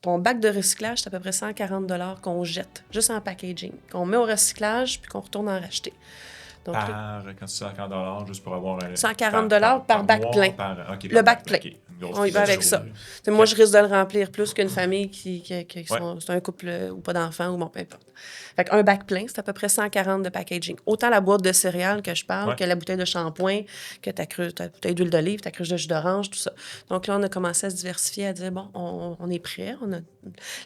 ton bac de recyclage, c'est à peu près 140 qu'on jette, juste en packaging, qu'on met au recyclage puis qu'on retourne en racheter. Donc, Quand tu dis 140 juste pour avoir 140 par bac mois, plein. OK, Le par bac plein. plein. OK. Une grosse On y va avec journée. ça. OK. Moi, je risque de le remplir plus qu'une famille qui Ouais. sont... C'est un couple ou pas d'enfants ou bon, peu importe. Fait qu'un bac plein, c'est à peu près 140 de packaging. Autant la boîte de céréales que je parle, Ouais. que la bouteille de shampoing, que ta bouteille d'huile d'olive, ta cruche de jus d'orange, tout ça. Donc là, on a commencé à se diversifier, à dire, bon, on est prêt,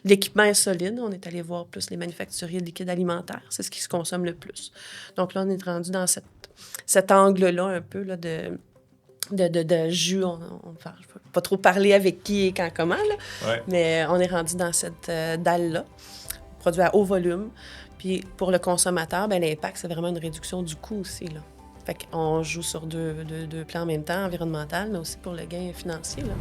l'équipement est solide. On est allé voir plus les manufacturiers de liquides alimentaires. C'est ce qui se consomme le plus. Donc là, on est rendu dans cet angle-là un peu là, de jus. Enfin, je ne peux pas trop parler avec qui et quand, comment, là, Ouais. mais on est rendu dans cette dalle-là, produit à haut volume. Puis pour le consommateur, ben, l'impact, c'est vraiment une réduction du coût aussi. Là. Fait qu'on joue sur deux plans en même temps, environnemental, mais aussi pour le gain financier. Là.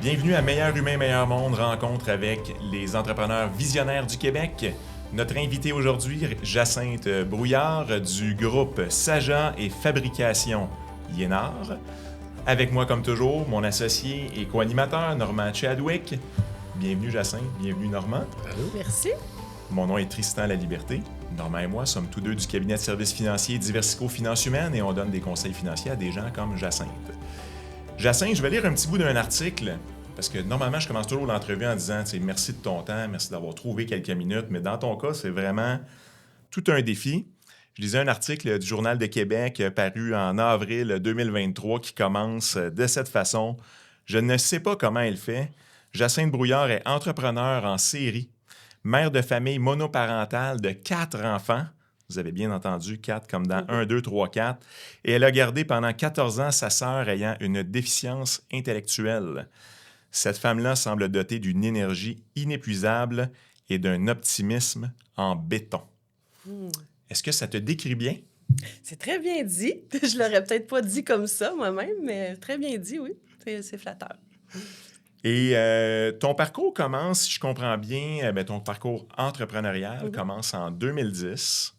Bienvenue à Meilleur Humain, Meilleur Monde, rencontre avec les entrepreneurs visionnaires du Québec. Notre invité aujourd'hui, Jacinthe Brouillard du groupe Saja et Fabrication Liénard. Avec moi, comme toujours, mon associé et co-animateur, Normand Chadwick. Bienvenue, Jacinthe. Bienvenue, Normand. Allô? Merci. Mon nom est Tristan Laliberté. Normand et moi sommes tous deux du cabinet de services financiers Diversico Finances Humaines et on donne des conseils financiers à des gens comme Jacinthe. Jacinthe, je vais lire un petit bout d'un article, parce que normalement, je commence toujours l'entrevue en disant « Merci de ton temps, merci d'avoir trouvé quelques minutes », mais dans ton cas, c'est vraiment tout un défi. Je lisais un article du Journal de Québec paru en avril 2023 qui commence de cette façon. « Je ne sais pas comment elle fait. Jacinthe Brouillard est entrepreneur en série, mère de famille monoparentale de 4 enfants. » Vous avez bien entendu, 4 comme dans 1, 2, 3, 4. Et elle a gardé pendant 14 ans sa sœur ayant une déficience intellectuelle. Cette femme-là semble dotée d'une énergie inépuisable et d'un optimisme en béton. Est-ce que ça te décrit bien? C'est très bien dit. Je l'aurais peut-être pas dit comme ça moi-même, mais très bien dit, oui. C'est flatteur. Et ton parcours commence, si je comprends bien, ton parcours entrepreneurial commence en 2010.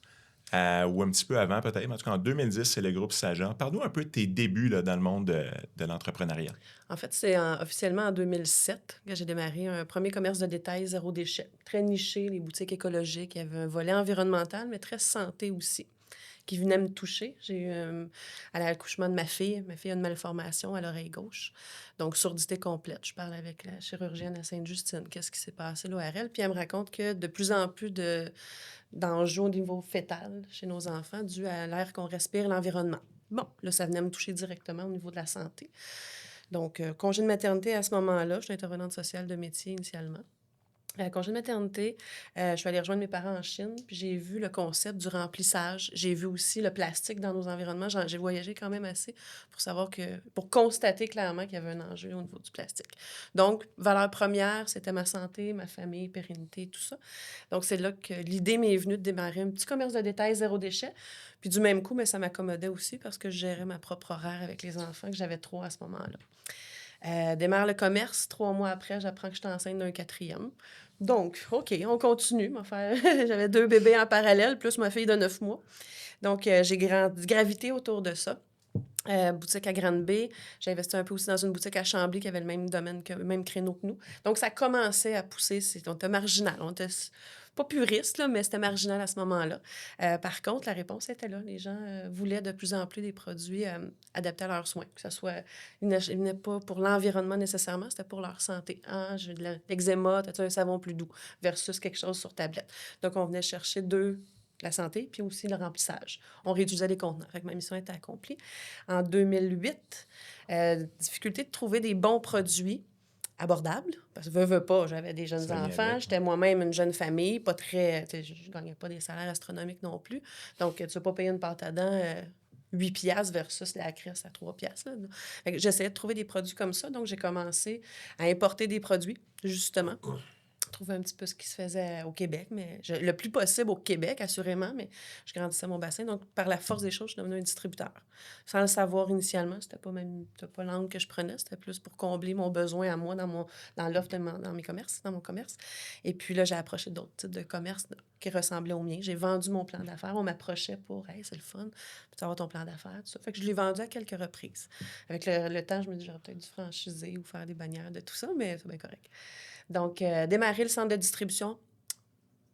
Ou un petit peu avant peut-être, mais en tout cas en 2010, c'est le groupe Saja. Parle-nous un peu de tes débuts là, dans le monde de l'entrepreneuriat. En fait, c'est officiellement en 2007 que j'ai démarré un premier commerce de détail zéro déchet. Très niché, les boutiques écologiques. Il y avait un volet environnemental, mais très santé aussi, qui venait me toucher. J'ai eu, à l'accouchement de ma fille a une malformation à l'oreille gauche. Donc, surdité complète. Je parle avec la chirurgienne à Sainte-Justine. Qu'est-ce qui s'est passé là, à elle? Puis elle me raconte que de plus en plus d'enjeux au niveau fœtal chez nos enfants dû à l'air qu'on respire, l'environnement. Bon, là, ça venait me toucher directement au niveau de la santé. Donc, congé de maternité à ce moment-là, je suis intervenante sociale de métier initialement. Congé de maternité, je suis allée rejoindre mes parents en Chine, puis j'ai vu le concept du remplissage. J'ai vu aussi le plastique dans nos environnements. J'ai voyagé quand même assez pour constater clairement qu'il y avait un enjeu au niveau du plastique. Donc, valeur première, c'était ma santé, ma famille, pérennité, tout ça. Donc, c'est là que l'idée m'est venue de démarrer un petit commerce de détail zéro déchet. Puis du même coup, mais ça m'accommodait aussi parce que je gérais ma propre horaire avec les enfants, que j'avais 3 à ce moment-là. Démarre le commerce. 3 mois après, j'apprends que je suis enceinte d'un 4e. Donc, OK, on continue. J'avais 2 bébés en parallèle, plus ma fille de 9 mois. Donc, j'ai gravité autour de ça. Boutique à Grande-Bay. J'ai investi un peu aussi dans une boutique à Chambly qui avait le même domaine, le même créneau que nous. Donc, ça commençait à pousser. On était marginal. On était pas puriste, là, mais c'était marginal à ce moment-là. Par contre, la réponse était là. Les gens voulaient de plus en plus des produits adaptés à leurs soins. Que ce soit, ils venaient pas pour l'environnement nécessairement, c'était pour leur santé. Ah, j'ai de l'eczéma, as-tu un savon plus doux versus quelque chose sur tablette. Donc, on venait chercher la santé, puis aussi le remplissage. On réduisait les contenants. Fait que ma mission était accomplie. En 2008, difficulté de trouver des bons produits abordables, parce que veux pas, j'avais des jeunes enfants, j'étais moi-même une jeune famille, pas très, je gagnais pas des salaires astronomiques non plus, donc tu vas pas payer une pâte à dents 8 piastres versus la crèche à 3 piastres. J'essayais de trouver des produits comme ça, donc j'ai commencé à importer des produits, justement, trouver un petit peu ce qui se faisait au Québec, mais le plus possible au Québec, assurément, mais je grandissais mon bassin. Donc, par la force des choses, je suis devenue un distributeur. Sans le savoir initialement, c'était pas l'angle que je prenais, c'était plus pour combler mon besoin à moi dans l'offre dans mon commerce. Et puis là, j'ai approché d'autres types de commerces qui ressemblaient au mien. J'ai vendu mon plan d'affaires. On m'approchait pour « Hey, c'est le fun, tu avoir ton plan d'affaires, tout ça. » Fait que je l'ai vendu à quelques reprises. Avec le temps, je me dis j'aurais peut-être dû franchiser ou faire des bannières de tout ça, mais c'est bien correct. Donc, démarrer le centre de distribution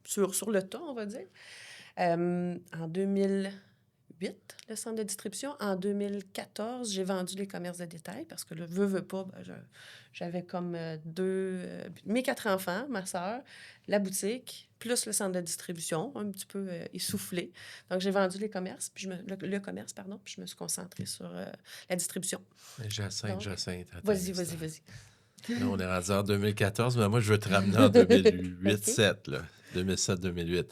sur le tas, on va dire. En 2008, le centre de distribution. En 2014, j'ai vendu les commerces de détail parce que le veux pas, ben, j'avais comme mes 4 enfants, ma sœur, la boutique, plus le centre de distribution, un petit peu essoufflé. Donc, j'ai vendu les commerces, puis le commerce, pardon, puis je me suis concentrée sur la distribution. Donc, Jacinthe, attends un vas-y, instant. vas-y, vas-y. Là, on est rendu en 2014, mais moi, je veux te ramener en OK. 2008-7, là. 2007-2008.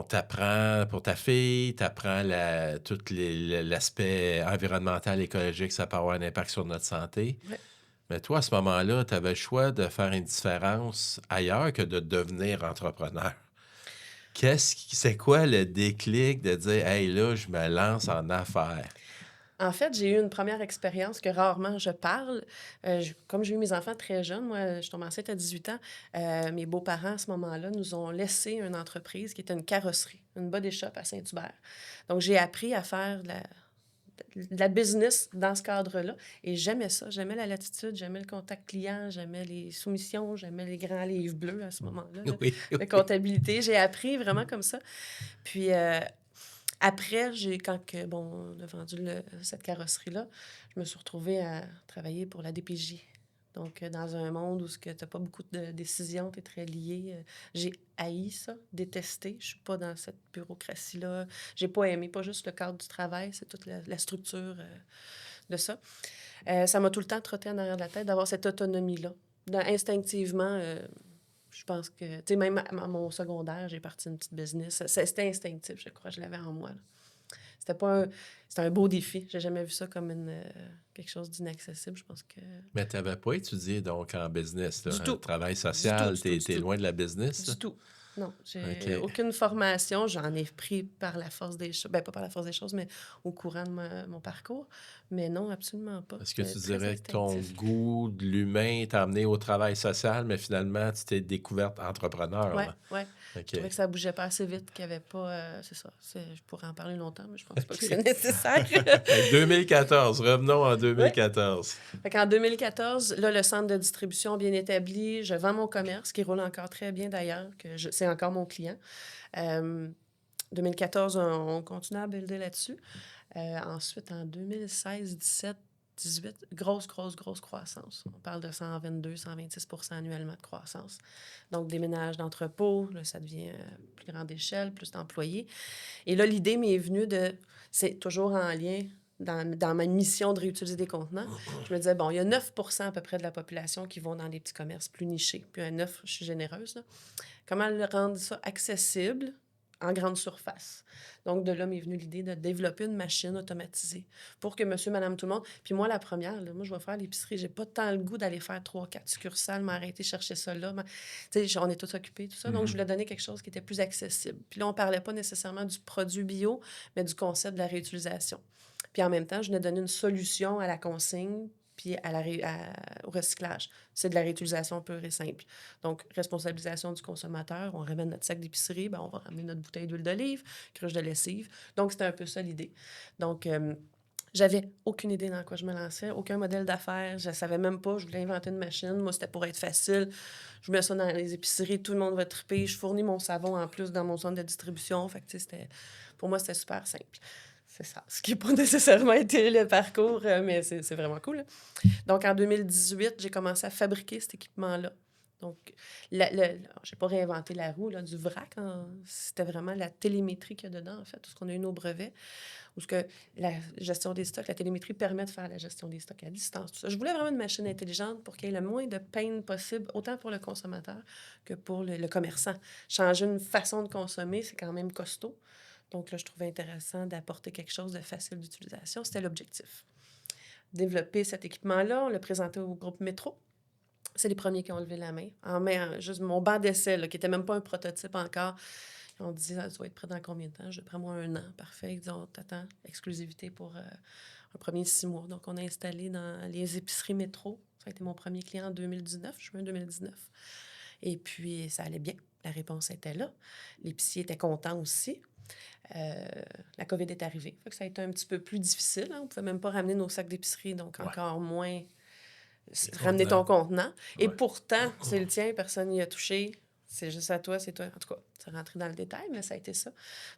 T'apprends pour ta fille, t'apprends tout l'aspect environnemental, écologique, ça peut avoir un impact sur notre santé. Ouais. Mais toi, à ce moment-là, tu avais le choix de faire une différence ailleurs que de devenir entrepreneur. C'est quoi le déclic de dire, hey, là, je me lance en affaires? En fait, j'ai eu une première expérience que rarement je parle. Comme j'ai eu mes enfants très jeunes, moi, je suis tombée enceinte à 18 ans, mes beaux-parents, à ce moment-là, nous ont laissé une entreprise qui était une carrosserie, une body shop à Saint-Hubert. Donc, j'ai appris à faire de la business dans ce cadre-là. Et j'aimais ça. J'aimais la latitude, j'aimais le contact client, j'aimais les soumissions, j'aimais les grands livres bleus à ce moment-là, là, Oui, de comptabilité. J'ai appris vraiment comme ça. Puis, après, on a vendu cette carrosserie-là, je me suis retrouvée à travailler pour la DPJ. Donc, dans un monde où tu n'as pas beaucoup de décisions, tu es très lié. J'ai haï ça, détesté. Je suis pas dans cette bureaucratie-là. J'ai pas aimé, pas juste le cadre du travail, c'est toute la structure de ça. Ça m'a tout le temps trotté en arrière de la tête d'avoir cette autonomie-là. Instinctivement, je pense que, tu sais, même à mon secondaire, j'ai parti une petite business. C'était instinctif, je crois, je l'avais en moi, là. C'était pas un, C'était un beau défi. J'ai jamais vu ça comme quelque chose d'inaccessible. Je pense que... mais tu n'avais pas étudié donc en business, là, Du en tout. travail Du tout, social, du tout, du t'es tout. loin de la business, là? Du tout. Non, OK. j'ai aucune formation. J'en ai pris par la force des choses. Ben, pas par la force des choses, mais au courant de mon parcours. Mais non, absolument pas. Est-ce que C'était tu très dirais que ton instinctif. goût de l'humain t'a amené au travail social, mais finalement, tu t'es découverte entrepreneur, Ouais, là? ouais. Je OK. trouvais que ça bougeait pas assez vite, qu'il n'y avait pas... c'est ça. Je pourrais en parler longtemps, mais je pense pas que c'est OK. nécessaire. Fait que 2014, revenons en Oui. 2014. Fait qu'en 2014, là, le centre de distribution bien établi, je vends mon commerce, qui roule encore très bien d'ailleurs, c'est encore mon client. 2014, on continue à builder là-dessus. Ensuite, en 2016, 17, 18, grosse croissance. On parle de 122, 126 annuellement de croissance. Donc, déménage d'entrepôt, là, ça devient plus grande échelle, plus d'employés. Et là, l'idée m'est venue c'est toujours en lien dans ma mission de réutiliser des contenants. Je me disais, bon, il y a 9 à peu près de la population qui vont dans les petits commerces plus nichés. Puis un 9, je suis généreuse, là. Comment rendre ça accessible en grande surface? Donc, de là m'est venue l'idée de développer une machine automatisée pour que monsieur, madame, tout le monde... Puis moi, la première, là, moi, je vais faire l'épicerie. J'ai pas tant le goût d'aller faire 3, 4 succursales, m'arrêter chercher ça là. Tu sais, on est tous occupés, tout ça. Donc, je voulais donner quelque chose qui était plus accessible. Puis là, on parlait pas nécessairement du produit bio, mais du concept de la réutilisation. Puis en même temps, je voulais donner une solution à la consigne puis au recyclage. C'est de la réutilisation pure et simple. Donc, responsabilisation du consommateur. On ramène notre sac d'épicerie, ben, on va ramener notre bouteille d'huile d'olive, cruche de lessive. Donc, c'était un peu ça l'idée. Donc, j'avais aucune idée dans quoi je me lançais, aucun modèle d'affaires. Je savais même pas. Je voulais inventer une machine. Moi, c'était pour être facile. Je mets ça dans les épiceries, tout le monde va triper. Je fournis mon savon en plus dans mon centre de distribution. Fait que, tu sais, pour moi, c'était super simple. C'est ça. Ce qui n'a pas nécessairement été le parcours, mais c'est vraiment cool, là. Donc, en 2018, j'ai commencé à fabriquer cet équipement-là. Donc, j'ai pas réinventé la roue là, du vrac. C'était vraiment la télémétrie qu'il y a dedans, en fait, tout ce qu'on a eu nos brevets. Où ce que la gestion des stocks, la télémétrie permet de faire la gestion des stocks à distance. Tout ça. Je voulais vraiment une machine intelligente pour qu'il y ait le moins de peine possible, autant pour le consommateur que pour le commerçant. Changer une façon de consommer, c'est quand même costaud. Donc là, je trouvais intéressant d'apporter quelque chose de facile d'utilisation. C'était l'objectif. Développer cet équipement-là, on l'a présenté au groupe Métro. C'est les premiers qui ont levé la main. Juste mon banc d'essai, là, qui n'était même pas un prototype encore. On dit, ça doit être prêt dans combien de temps? Je prends moi 1 an. Parfait. Ils disent, t'attends, exclusivité pour un premier 6 mois. Donc, on a installé dans les épiceries Métro. Ça a été mon premier client en 2019, juin 2019. Et puis, ça allait bien. La réponse était là. L'épicier était content aussi. La COVID est arrivée. Fait que ça a été un petit peu plus difficile, hein. On ne pouvait même pas ramener nos sacs d'épicerie, donc encore moins ramener ton contenant. Et Ouais. pourtant, c'est le tien, personne n'y a touché. C'est juste à toi, c'est toi. En tout cas, c'est rentré dans le détail, mais ça a été ça.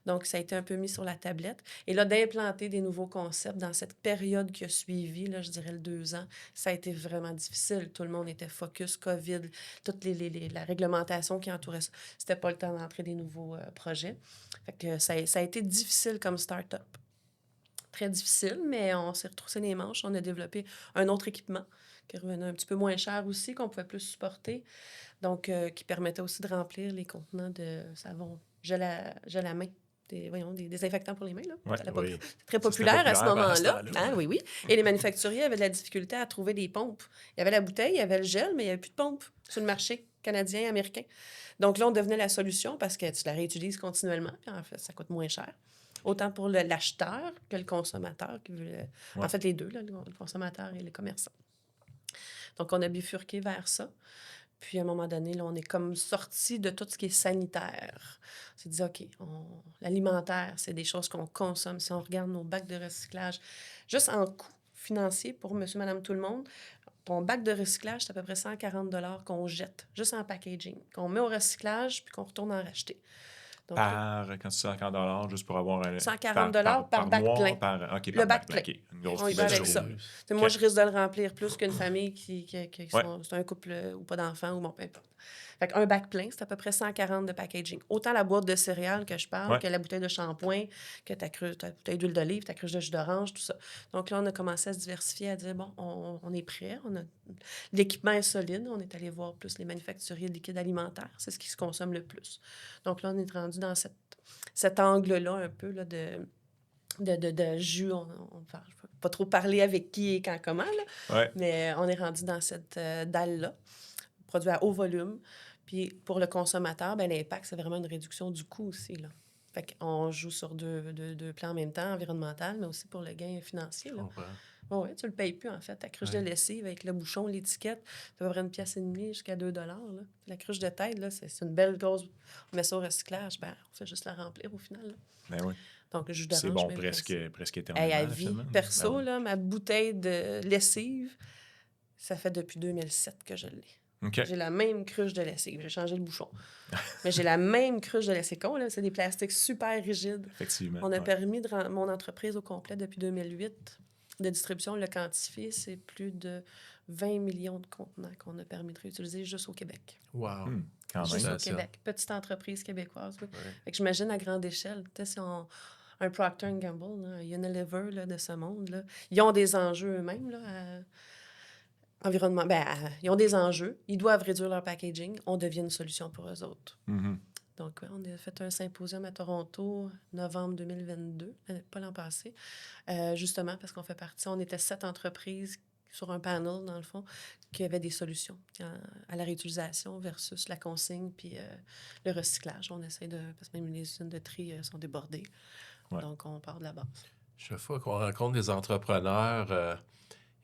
Donc, ça a été un peu mis sur la tablette. Et là, d'implanter des nouveaux concepts dans cette période qui a suivi, là, je dirais le 2 ans, ça a été vraiment difficile. Tout le monde était focus, COVID, toute la réglementation qui entourait ça. C'était pas le temps d'entrer des nouveaux projets. Fait que ça a été difficile comme start-up. Très difficile, mais on s'est retroussé les manches. On a développé un autre équipement qui revenait un petit peu moins cher aussi, qu'on pouvait plus supporter. Donc, qui permettait aussi de remplir les contenants de savon, gel à main, des désinfectants pour les mains. Là. Ouais, Oui. C'est très Ça, c'était populaire à ce populaire à ce moment-là. temps-là, Hein, ouais. oui, oui. Et les manufacturiers avaient de la difficulté à trouver des pompes. Il y avait la bouteille, il y avait le gel, mais il n'y avait plus de pompes sur le marché canadien, américain. Donc là, on devenait la solution parce que tu la réutilises continuellement, puis en fait, ça coûte moins cher. Autant pour l'acheteur que le consommateur. En fait, les deux, là, le consommateur et les commerçants. Donc, on a bifurqué vers ça. Puis, à un moment donné, là, on est comme sorti de tout ce qui est sanitaire. On s'est dit, OK, l'alimentaire, c'est des choses qu'on consomme. Si on regarde nos bacs de recyclage, juste en coût financier pour monsieur, madame, tout le monde, ton bac de recyclage, c'est à peu près 140 $ qu'on jette, juste en packaging, qu'on met au recyclage puis qu'on retourne en racheter. Donc, Quand tu dis 140 juste pour avoir un... 140 $ par bac mois, plein. OK, par Le bac plein. plein. OK. Une grosse On y va couverture. avec ça. Sérieux. Moi, OK. je risque de le remplir plus qu'une famille qui Ouais. c'est un couple ou pas d'enfants ou bon, peu importe. Fait qu'un bac plein, c'est à peu près 140 de packaging. Autant la boîte de céréales que je parle, Ouais. que la bouteille de shampoing, que ta bouteille d'huile d'olive, ta cruche de jus d'orange, tout ça. Donc là, on a commencé à se diversifier, à dire, bon, on est prêt, l'équipement est solide. On est allé voir plus les manufacturiers de liquides alimentaires. C'est ce qui se consomme le plus. Donc là, on est rendu dans cet angle-là un peu là, de jus. Enfin, je ne peux pas trop parler avec qui et quand, comment, là, Ouais. mais on est rendu dans cette dalle-là, produit à haut volume. Puis pour le consommateur, ben, l'impact, c'est vraiment une réduction du coût aussi. Là. Fait qu'on joue sur deux plans en même temps, environnemental, mais aussi pour le gain financier. Je Là. comprends. Oui, tu le payes plus, en fait. Ta cruche de lessive avec le bouchon, l'étiquette, ça va prendre 1,5 $ jusqu'à 2 $. Là. La cruche de tête, là, c'est une belle grosse... On met ça au recyclage, ben, on fait juste la remplir au final. Là. Ben oui. Donc, le jus C'est d'orange, bon même presque principe. éternellement. Hey, à là, vie, finalement. perso, Ben oui. là, ma bouteille de lessive, ça fait depuis 2007 que je l'ai. OK. J'ai la même cruche de lessive. J'ai changé le bouchon. Mais j'ai la même cruche de lessive. C'est con, là. C'est des plastiques super rigides. Effectivement. On a ouais. permis de mon entreprise au complet depuis 2008 de distribution. On l'a quantifié. C'est plus de 20 millions de contenants qu'on a permis de réutiliser juste au Québec. Wow. Quand même. Juste au ça. Québec. Petite entreprise québécoise. Oui. Ouais. Fait que j'imagine à grande échelle. Tu sais, si un Procter & Gamble, là, un Unilever là, de ce monde, là, ils ont des enjeux eux-mêmes, là, environnement. Ils ont des enjeux. Ils doivent réduire leur packaging. On devient une solution pour eux autres. Mhm. Donc, ouais, on a fait un symposium à Toronto, novembre 2022, pas l'an passé, justement parce qu'on fait partie. On était 7 entreprises sur un panel, dans le fond, qui avaient des solutions à la réutilisation versus la consigne puis le recyclage. On essaie de... Parce que même les usines de tri sont débordées. Ouais. Donc, on part de la base. Chaque fois qu'on rencontre des entrepreneurs,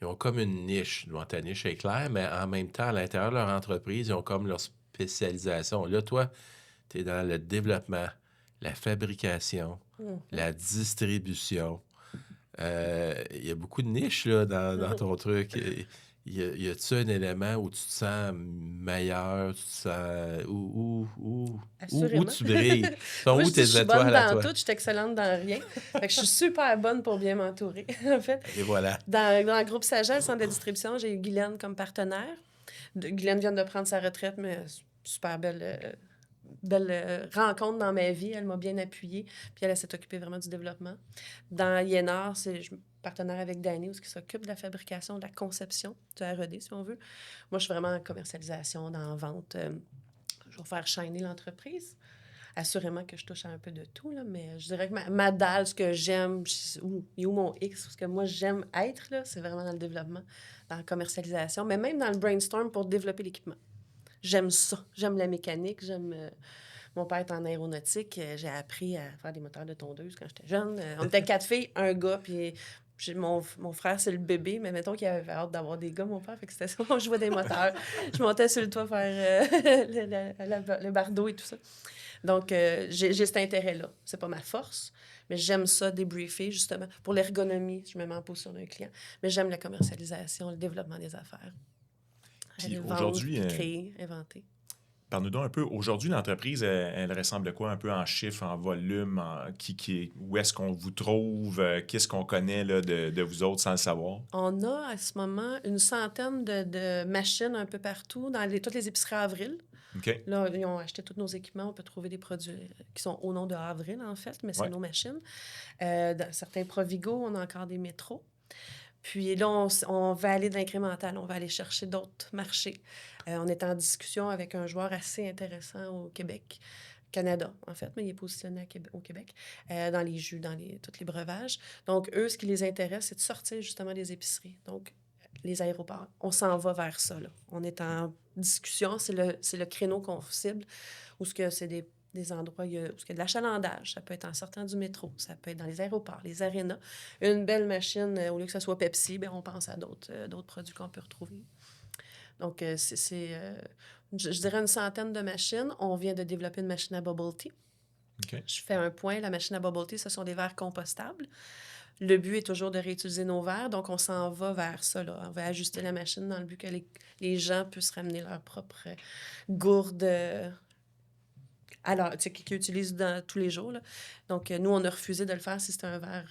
ils ont comme une niche. Bon, ta niche est claire, mais en même temps, à l'intérieur de leur entreprise, ils ont comme leur spécialisation. Là, toi, tu es dans le développement, la fabrication, la distribution. Il y a beaucoup de niches là, dans ton truc. Y a-tu un élément où tu te sens meilleur, tu te sens... où Assurément. tu brilles? Sont Moi, où je dis, je tes suis bonne étoiles à dans toi? tout, je suis excellente dans rien. Fait que je suis super bonne pour bien m'entourer, en fait. Et voilà. Dans le groupe Sagel, le centre de distribution, j'ai eu Guylaine comme partenaire. Guylaine vient de prendre sa retraite, mais super belle rencontre dans ma vie. Elle m'a bien appuyée. Puis elle s'est occupée vraiment du développement. Dans Yénar, je suis partenaire avec Danny, qui s'occupe de la fabrication, de la conception, du R&D, si on veut. Moi, je suis vraiment en commercialisation, dans la vente. Je vais faire shiner l'entreprise. Assurément que je touche à un peu de tout, là, mais je dirais que ma dalle, ce que j'aime, où mon X, ce que moi j'aime être, là, c'est vraiment dans le développement, dans la commercialisation, mais même dans le brainstorm pour développer l'équipement. J'aime ça. J'aime la mécanique. Mon père est en aéronautique. J'ai appris à faire des moteurs de tondeuse quand j'étais jeune. On était 4 filles, un gars, puis mon frère, c'est le bébé, mais mettons qu'il avait hâte d'avoir des gars, mon père. Fait que c'était ça, on jouait des moteurs. Je montais sur le toit faire le bardeau et tout ça. Donc, j'ai cet intérêt-là. C'est pas ma force, Mais j'aime ça débriefer, justement. Pour l'ergonomie, je me mets en position d'un client. Mais j'aime la commercialisation, le développement des affaires. Puis Aller vendre, aujourd'hui, puis créer, inventer. parle-nous donc un peu. Aujourd'hui, l'entreprise, elle ressemble à quoi? Un peu en chiffres, en volume, où est-ce qu'on vous trouve? Qu'est-ce qu'on connaît là, de vous autres sans le savoir? On a à ce moment une centaine de machines un peu partout, dans toutes les épiceries Avril. OK. Là, ils ont acheté tous nos équipements. On peut trouver des produits qui sont au nom de Avril, en fait, mais c'est Ouais. nos machines. Dans certains Provigo, on a encore des métros. Puis là, on va aller de l'incrémental. On va aller chercher d'autres marchés. On est en discussion avec un joueur assez intéressant au Québec. Canada, en fait, mais il est positionné au Québec, dans les jus, tous les breuvages. Donc, eux, ce qui les intéresse, c'est de sortir justement des épiceries. Donc, les aéroports. On s'en va vers ça, là. On est en discussion. C'est le créneau qu'on cible, où c'est des endroits où il y a de l'achalandage. Ça peut être en sortant du métro. Ça peut être dans les aéroports, les arénas. Une belle machine, au lieu que ce soit Pepsi, bien, on pense à d'autres produits qu'on peut retrouver. Donc, je dirais une centaine de machines. On vient de développer une machine à bubble tea. OK. Je fais un point. La machine à bubble tea, ce sont des verres compostables. Le but est toujours de réutiliser nos verres, donc on s'en va vers ça, là. On va ajuster la machine dans le but que les gens puissent ramener leur propre gourde qu'ils utilisent tous les jours, là. Donc, nous, on a refusé de le faire si c'était un verre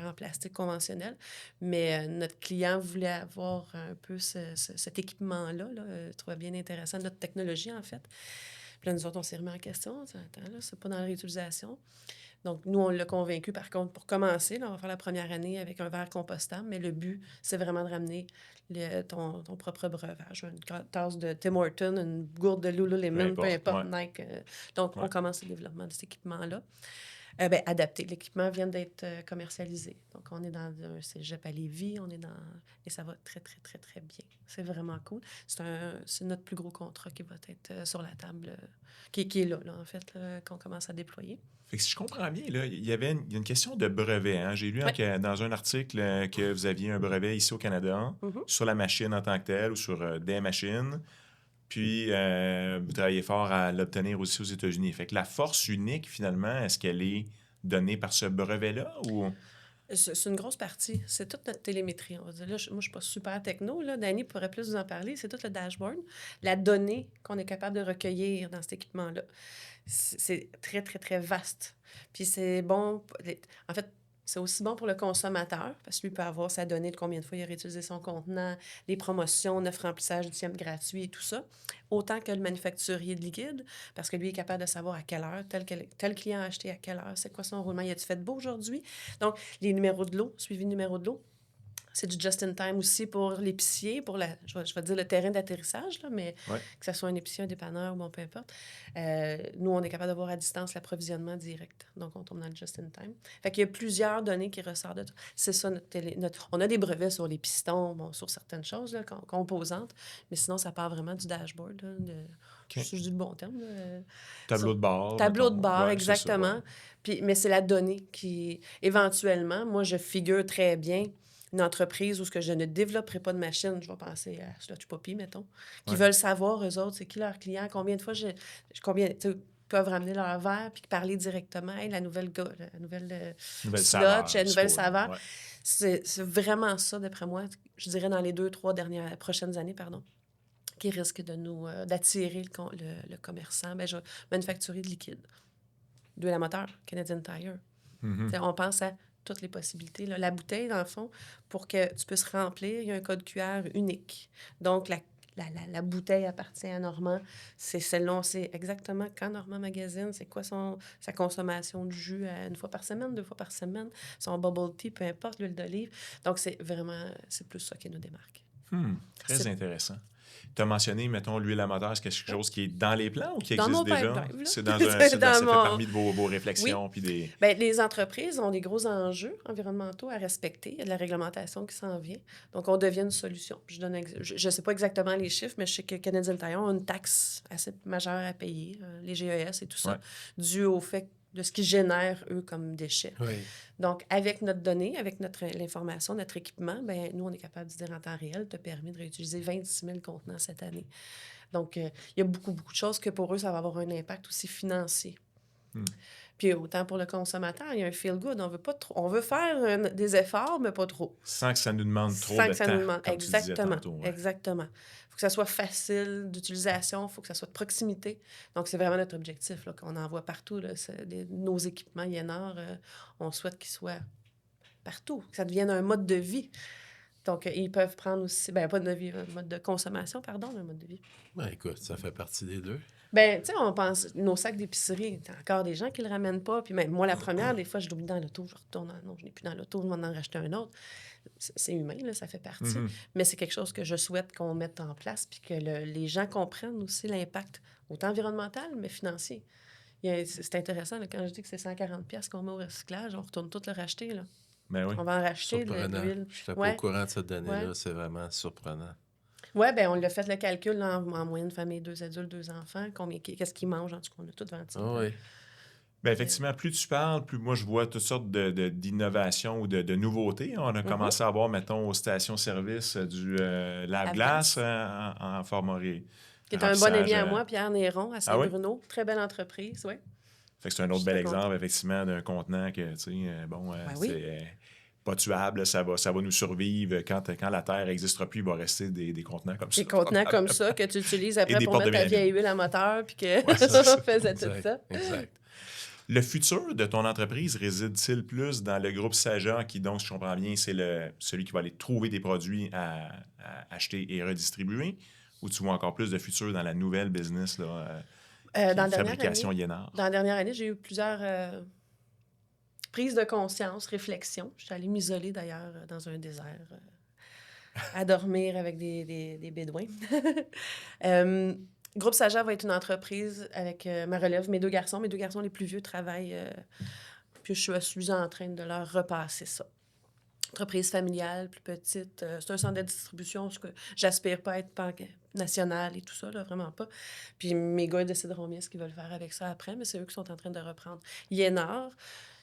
en plastique conventionnel, mais notre client voulait avoir un peu cet équipement-là, là, trouvait bien intéressant notre technologie, en fait. Puis là, nous autres, on s'est remis en question. Attends, là, c'est pas dans la réutilisation. Donc, nous, on l'a convaincu, par contre, pour commencer, là, on va faire la première année avec un verre compostable, mais le but, c'est vraiment de ramener ton propre breuvage. Une tasse de Tim Hortons, une gourde de Lululemon, peu importe, ouais. Nike. Donc, Ouais. on commence le développement de cet équipement-là. Adapté. L'équipement vient d'être commercialisé. Donc, on est dans un cégep à Lévis, et ça va très, très, très, très bien. C'est vraiment cool. C'est notre plus gros contrat qui va être sur la table, qui est là, en fait, là, qu'on commence à déployer. Fait que si je comprends bien, là, il y a une question de brevet. Hein? J'ai lu dans un article que vous aviez un brevet ici au Canada sur la machine en tant que telle ou sur des machines. Puis, vous travaillez fort à l'obtenir aussi aux États-Unis. Fait que la force unique, finalement, est-ce qu'elle est donnée par ce brevet-là ou... C'est une grosse partie. C'est toute notre télémétrie, on va dire. Là, moi, je ne suis pas super techno. Là. Danny pourrait plus vous en parler. C'est tout le dashboard. La donnée qu'on est capable de recueillir dans cet équipement-là. C'est très, très, très vaste. Puis c'est bon... En fait, c'est aussi bon pour le consommateur, parce que lui peut avoir sa donnée de combien de fois il a réutilisé son contenant, les promotions, 9 remplissages du tième gratuit et tout ça, autant que le manufacturier de liquide, parce que lui est capable de savoir à quelle heure, tel client a acheté à quelle heure, c'est quoi son roulement, y a-tu fait beau aujourd'hui? Donc, les numéros de l'eau, suivi de numéro de l'eau, c'est du just-in-time aussi pour l'épicier, je vais dire le terrain d'atterrissage, là, mais que ce soit un épicier, un dépanneur, bon, peu importe. Nous, on est capable d'avoir à distance l'approvisionnement direct. Donc, on tombe dans le just-in-time. Fait qu'il y a plusieurs données qui ressortent de tout. C'est ça, on a des brevets sur les pistons, bon, sur certaines choses, là, composantes, mais sinon, ça part vraiment du dashboard, là, je dis le bon terme. Tableau de bord. Tableau de bord, Ouais, exactement. Ça, Puis, mais c'est la donnée qui, éventuellement, moi, je figure très bien une entreprise où ce que je ne développerai pas de machine, je vais penser à Slotch Poppy, mettons, qui veulent savoir, eux autres, c'est qui leur client, combien de fois peuvent ramener leur verre puis parler directement. Hey, la nouvelle Slotch, la nouvelle saveur. Ouais. C'est vraiment ça, d'après moi, je dirais dans les 2-3 prochaines années, qui risque d'attirer le commerçant, manufacturier de liquide. D'huile à moteur, Canadian Tire. On pense à toutes les possibilités. Là. La bouteille, dans le fond, pour que tu puisses remplir, il y a un code QR unique. Donc, la bouteille appartient à Normand. C'est celle-là, on sait exactement quand Normand magasine, c'est quoi sa consommation de jus une fois par semaine, 2 fois par semaine, son bubble tea, peu importe, l'huile d'olive. Donc, c'est plus ça qui nous démarque. Très intéressant. Tu as mentionné, mettons, l'huile à moteur, est-ce que c'est quelque chose qui est dans les plans ou qui dans existe déjà? Pipedrive, C'est ça fait parmi de vos réflexions. Oui. Puis des... Les entreprises ont des gros enjeux environnementaux à respecter. Il y a de la réglementation qui s'en vient. Donc, on devient une solution. Je ne sais pas exactement les chiffres, mais je sais que Canadian Tire a une taxe assez majeure à payer, les GES et tout ça, dû au fait de ce qu'ils génèrent, eux, comme déchets. Oui. Donc, avec notre donnée, avec l'information, notre équipement, nous, on est capable de dire en temps réel, tu as permis de réutiliser 26 000 contenants cette année. Donc, il y a beaucoup, beaucoup de choses que pour eux, ça va avoir un impact aussi financier. Puis autant pour le consommateur, il y a un feel good. On veut pas trop, on veut faire des efforts, mais pas trop. Sans que ça nous demande trop Sans de que ça temps, nous demande. comme tu disais Exactement. tantôt. Ouais. Exactement. Il faut que ça soit facile d'utilisation, il faut que ça soit de proximité. Donc, c'est vraiment notre objectif là, qu'on envoie partout. Là, nos équipements Yennar, on souhaite qu'ils soient partout, que ça devienne un mode de vie. Donc, ils peuvent prendre aussi, ben pas de vie, un mode de consommation, pardon, un mode de vie. Ben, écoute, ça fait partie des deux. Ben, tu sais, on pense, nos sacs d'épicerie, il y a encore des gens qui le ramènent pas. Puis même moi, la première, des fois, je l'oublie dans l'auto, je retourne, non, je n'ai plus dans l'auto, je vais en racheter un autre. C'est humain, là, ça fait partie. Mais c'est quelque chose que je souhaite qu'on mette en place, puis que les gens comprennent aussi l'impact, autant environnemental, mais financier. C'est intéressant, là, quand je dis que c'est 140$ qu'on met au recyclage, on retourne tout le racheter, là. Ben oui. On va en racheter de Surprenant. l'huile. Je n'étais pas au courant de cette donnée-là. Ouais. C'est vraiment surprenant. Oui, bien, on l'a fait le calcul là, en moyenne famille, 2 adultes, 2 enfants. Qu'est-ce qu'ils mangent? En tout cas, on a tout vendu. Ah oui. Bien, effectivement, plus tu parles, plus moi je vois toutes sortes d'innovations ou de nouveautés. On a commencé à avoir, mettons, aux stations-service du lave-glace en format Qui est un bon ami à remplissage, moi, Pierre Néron, à Saint-Bruno. Très belle entreprise, oui. Fait que c'est un autre bel exemple, effectivement, d'un contenant que, tu sais, bon, c'est pas tuable, ça va nous survivre. Quand la Terre n'existera plus, il va rester des contenants comme ça. Des contenants comme ça que tu utilises après pour mettre ta vieille huile à moteur, puis que on faisait tout ça. Exact. Le futur de ton entreprise réside-t-il plus dans le groupe Saja, qui, donc, si je comprends bien, c'est celui qui va aller trouver des produits à acheter et redistribuer, ou tu vois encore plus de futur dans la nouvelle business, là, fabrication Yennar? Dans la dernière année, j'ai eu plusieurs prises de conscience, réflexions. Je suis allée m'isoler, d'ailleurs, dans un désert, à dormir avec des bédouins. Groupe Saja va être une entreprise avec ma relève, mes 2 garçons. Mes 2 garçons les plus vieux travaillent, puis je suis en train de leur repasser ça. Entreprise familiale, plus petite. C'est un centre de distribution. J'aspire pas à être national et tout ça, là, vraiment pas. Puis mes gars décideront bien ce qu'ils veulent faire avec ça après, mais c'est eux qui sont en train de reprendre. Yennar,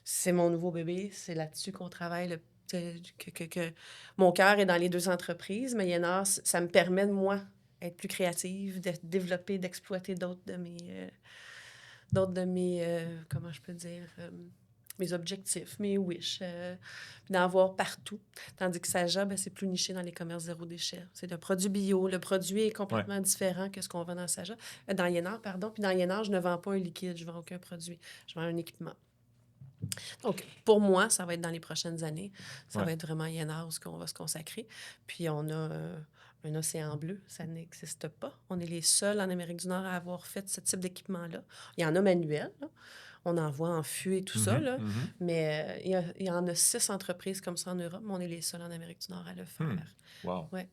c'est mon nouveau bébé. C'est là-dessus qu'on travaille. Que mon cœur est dans les 2 entreprises, mais Yennar, ça me permet de, moi, être plus créative, de développer, d'exploiter d'autres de mes comment je peux dire, mes objectifs, mes wish, d'en voir partout. Tandis que Saja, c'est plus niché dans les commerces zéro déchet. C'est le produit bio. Le produit est complètement différent que ce qu'on vend dans Saja. Dans Yennar, pardon. Puis dans Yennar, je ne vends pas un liquide, je ne vends aucun produit. Je vends un équipement. Donc, pour moi, ça va être dans les prochaines années. Ça va être vraiment Yennar où on va se consacrer. Puis on a un océan bleu, ça n'existe pas. On est les seuls en Amérique du Nord à avoir fait ce type d'équipement-là. Il y en a manuel, là. On en voit en fût et tout ça, là. Mais il y en a 6 entreprises comme ça en Europe, mais on est les seuls en Amérique du Nord à le faire. Wow. Ouais.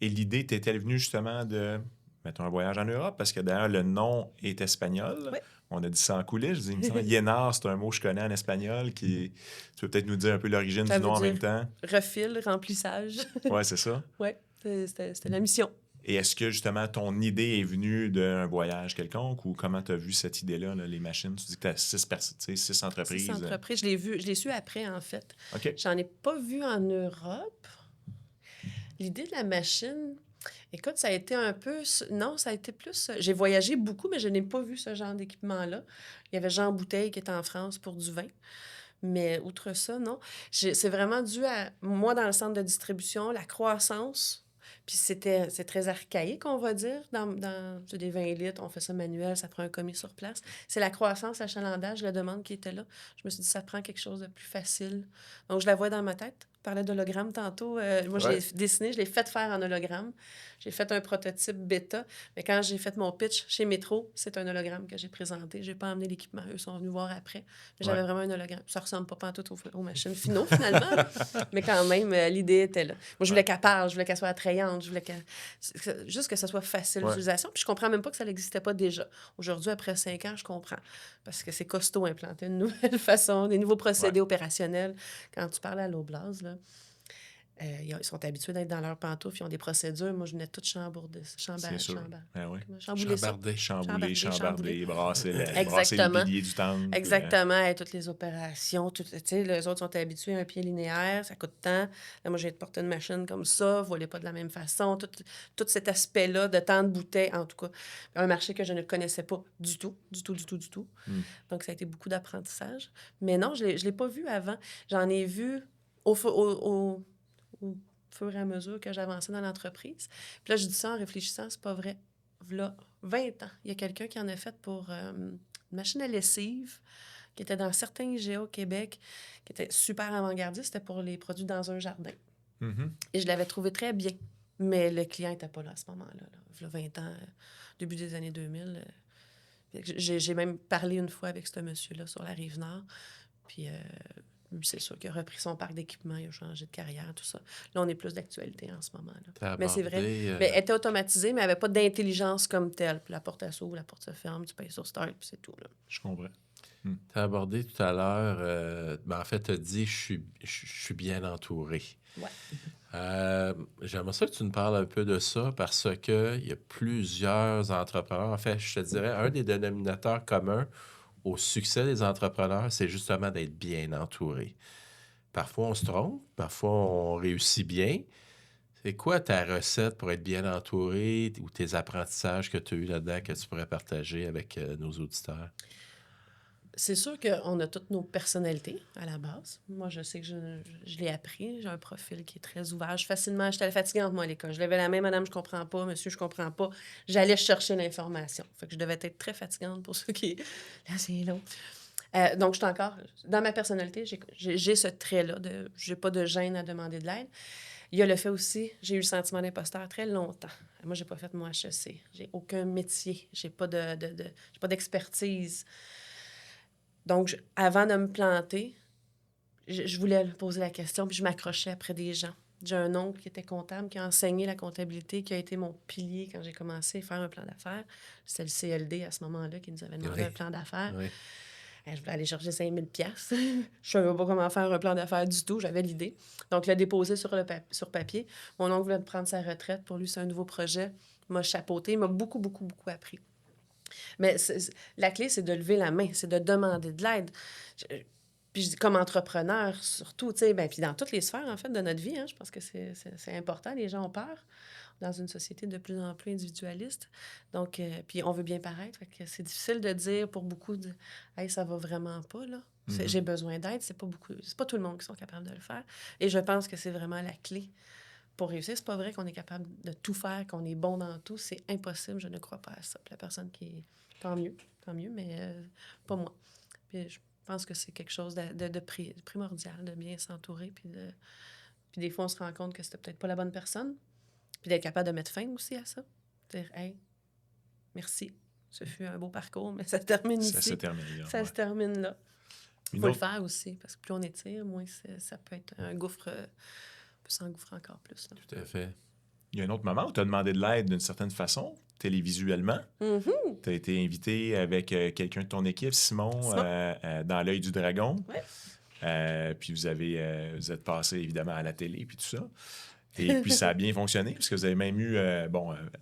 Et l'idée, t'était venue justement de, mettons, un voyage en Europe, parce que d'ailleurs, le nom est espagnol. Ouais. On a dit ça en coulisses. Je dis, Yennar, c'est un mot que je connais en espagnol. Tu peux peut-être nous dire un peu l'origine du nom en même temps? Refil, remplissage. Oui, c'est ça. Oui, c'était la mission. Et est-ce que, justement, ton idée est venue d'un voyage quelconque ou comment tu as vu cette idée-là, là, les machines? Tu dis que tu as 6 entreprises. 6 entreprises. Je l'ai su après, en fait. OK. J'en ai pas vu en Europe. L'idée de la machine, écoute, ça a été un peu... Non, ça a été plus... J'ai voyagé beaucoup, mais je n'ai pas vu ce genre d'équipement-là. Il y avait Jean Bouteille qui était en France pour du vin. Mais outre ça, non. C'est vraiment dû à... Moi, dans le centre de distribution, la croissance... Puis c'est très archaïque, on va dire. C'est des 20 litres, on fait ça manuel, ça prend un commis sur place. C'est la croissance, l'achalandage, la demande qui était là. Je me suis dit, ça prend quelque chose de plus facile. Donc, je la vois dans ma tête. Je parlais d'hologramme tantôt. Moi, je l'ai dessiné, je l'ai fait faire en hologramme. J'ai fait un prototype bêta. Mais quand j'ai fait mon pitch chez Métro, c'est un hologramme que j'ai présenté. Je n'ai pas emmené l'équipement. Eux sont venus voir après. Mais j'avais vraiment un hologramme. Ça ne ressemble pas pantoute aux machines finaux, finalement. Mais quand même, l'idée était là. Moi, je voulais qu'elle parle, je voulais qu'elle soit attrayante, je voulais juste que ça soit facile d'utilisation. Puis je comprends même pas que ça n'existait pas déjà. Aujourd'hui, après 5 ans, je comprends. Parce que c'est costaud implanter une nouvelle façon, des nouveaux procédés opérationnels. Quand tu parles à l'Oblast, là, Ils sont habitués d'être dans leurs pantoufles, ils ont des procédures. Moi, je venais toute chambourder, C'est sûr. Ben oui. chambouler ça. Chambardé. Chambouler, brasser les Exactement. piliers du temple. Exactement, et toutes les opérations, tu sais, les autres sont habitués à un pied linéaire, ça coûte tant. Là, moi, j'ai porté une machine comme ça, vous voulez pas de la même façon. Tout cet aspect-là de tant de bouteilles, en tout cas, un marché que je ne connaissais pas du tout. Mm. Donc, ça a été beaucoup d'apprentissage. Mais non, je l'ai pas vu avant. J'en ai vu au fur et à mesure que j'avançais dans l'entreprise. Puis là, je dis ça en réfléchissant, c'est pas vrai. Là, 20 ans, il y a quelqu'un qui en a fait pour une machine à lessive qui était dans certains IGA au Québec, qui était super avant-gardiste. C'était pour les produits dans un jardin. Mhm. Et je l'avais trouvé très bien. Mais le client n'était pas là à ce moment-là. Là, 20 ans, début des années 2000. J'ai même parlé une fois avec ce monsieur-là sur la Rive-Nord. Puis c'est sûr qu'il a repris son parc d'équipement, il a changé de carrière, tout ça. Là, on est plus d'actualité en ce moment-là. Mais c'est vrai. Mais elle était automatisée, mais elle n'avait pas d'intelligence comme telle. Puis la porte s'ouvre, la porte se ferme, tu payes sur Start, puis c'est tout. Là. Je comprends. Tu as abordé tout à l'heure, en fait, tu as dit je suis bien entouré. Ouais. J'aimerais ça que tu nous parles un peu de ça parce qu'il y a plusieurs entrepreneurs. En fait, je te dirais, un des dénominateurs communs au succès des entrepreneurs, c'est justement d'être bien entouré. Parfois, on se trompe, parfois, on réussit bien. C'est quoi ta recette pour être bien entouré ou tes apprentissages que tu as eus là-dedans que tu pourrais partager avec nos auditeurs? C'est sûr qu'on a toutes nos personnalités à la base. Moi, je sais que je l'ai appris. J'ai un profil qui est très ouvert. J'étais fatigante, moi, à l'école. Je levais la main, madame, je comprends pas, monsieur, je comprends pas. J'allais chercher l'information. Fait que je devais être très fatigante pour ceux qui... Là, c'est long. Donc, je suis encore... Dans ma personnalité, j'ai ce trait-là. J'ai pas de gêne à demander de l'aide. Il y a le fait aussi, j'ai eu le sentiment d'imposteur très longtemps. Moi, j'ai pas fait mon HEC. J'ai aucun métier. J'ai pas d'expertise. Donc, avant de me planter, je voulais poser la question, puis je m'accrochais après des gens. J'ai un oncle qui était comptable, qui a enseigné la comptabilité, qui a été mon pilier quand j'ai commencé à faire un plan d'affaires. C'était le CLD à ce moment-là qui nous avait demandé un plan d'affaires. Oui. Je voulais aller chercher 5 000 $. Je ne savais pas comment faire un plan d'affaires du tout. J'avais l'idée. Donc, le déposer sur papier. Mon oncle voulait prendre sa retraite. Pour lui, c'est un nouveau projet. Il m'a chapeauté. Il m'a beaucoup, beaucoup, beaucoup appris. Mais la clé, c'est de lever la main, c'est de demander de l'aide. Puis je dis, comme entrepreneur, surtout, tu sais, puis dans toutes les sphères, en fait, de notre vie, hein, je pense que c'est important. Les gens ont peur dans une société de plus en plus individualiste. Donc, puis on veut bien paraître. Fait que c'est difficile de dire pour beaucoup de « Hey, ça va vraiment pas, là. J'ai besoin d'aide. » C'est pas tout le monde qui sont capables de le faire. Et je pense que c'est vraiment la clé pour réussir. C'est pas vrai qu'on est capable de tout faire, qu'on est bon dans tout. C'est impossible, je ne crois pas à ça. Puis la personne qui est... Tant mieux, mais pas moi. Puis je pense que c'est quelque chose de primordial, de bien s'entourer. Puis des fois, on se rend compte que c'était peut-être pas la bonne personne. Puis d'être capable de mettre fin aussi à ça. Dire, hey, merci. Ce fut un beau parcours, mais ça se termine ici. Ça se termine là. Ça se termine là. Il faut le faire aussi, parce que plus on étire, moins ça peut être un gouffre... on peut s'engouffrer encore plus. Là. Tout à fait. Il y a un autre moment où tu as demandé de l'aide d'une certaine façon, télévisuellement. Mm-hmm. Tu as été invité avec quelqu'un de ton équipe, Simon. Dans l'œil du dragon. Ouais. Puis vous êtes passé évidemment à la télé puis tout ça. Et puis ça a bien fonctionné, parce que vous avez même eu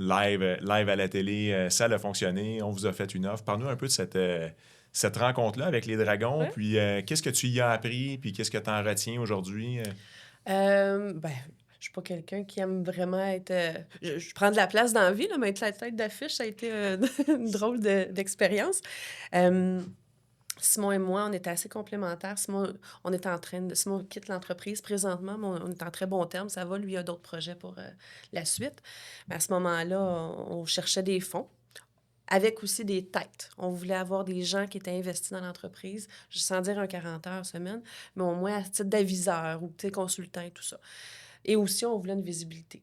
live à la télé, ça a fonctionné, on vous a fait une offre. Parle-nous un peu de cette rencontre-là avec les dragons, Ouais. puis qu'est-ce que tu y as appris, puis qu'est-ce que tu en retiens aujourd'hui? Je suis pas quelqu'un qui aime vraiment être... je prends de la place dans la vie, là, mais être la tête d'affiche, ça a été une drôle d'expérience. Simon et moi, on était assez complémentaires. Simon quitte l'entreprise présentement, mais on est en très bon terme. Ça va, lui, il a d'autres projets pour la suite. Mais à ce moment-là, on cherchait des fonds, avec aussi des têtes. On voulait avoir des gens qui étaient investis dans l'entreprise, sans dire un 40 heures semaine, mais au moins à titre d'aviseur ou consultant et tout ça. Et aussi, on voulait une visibilité.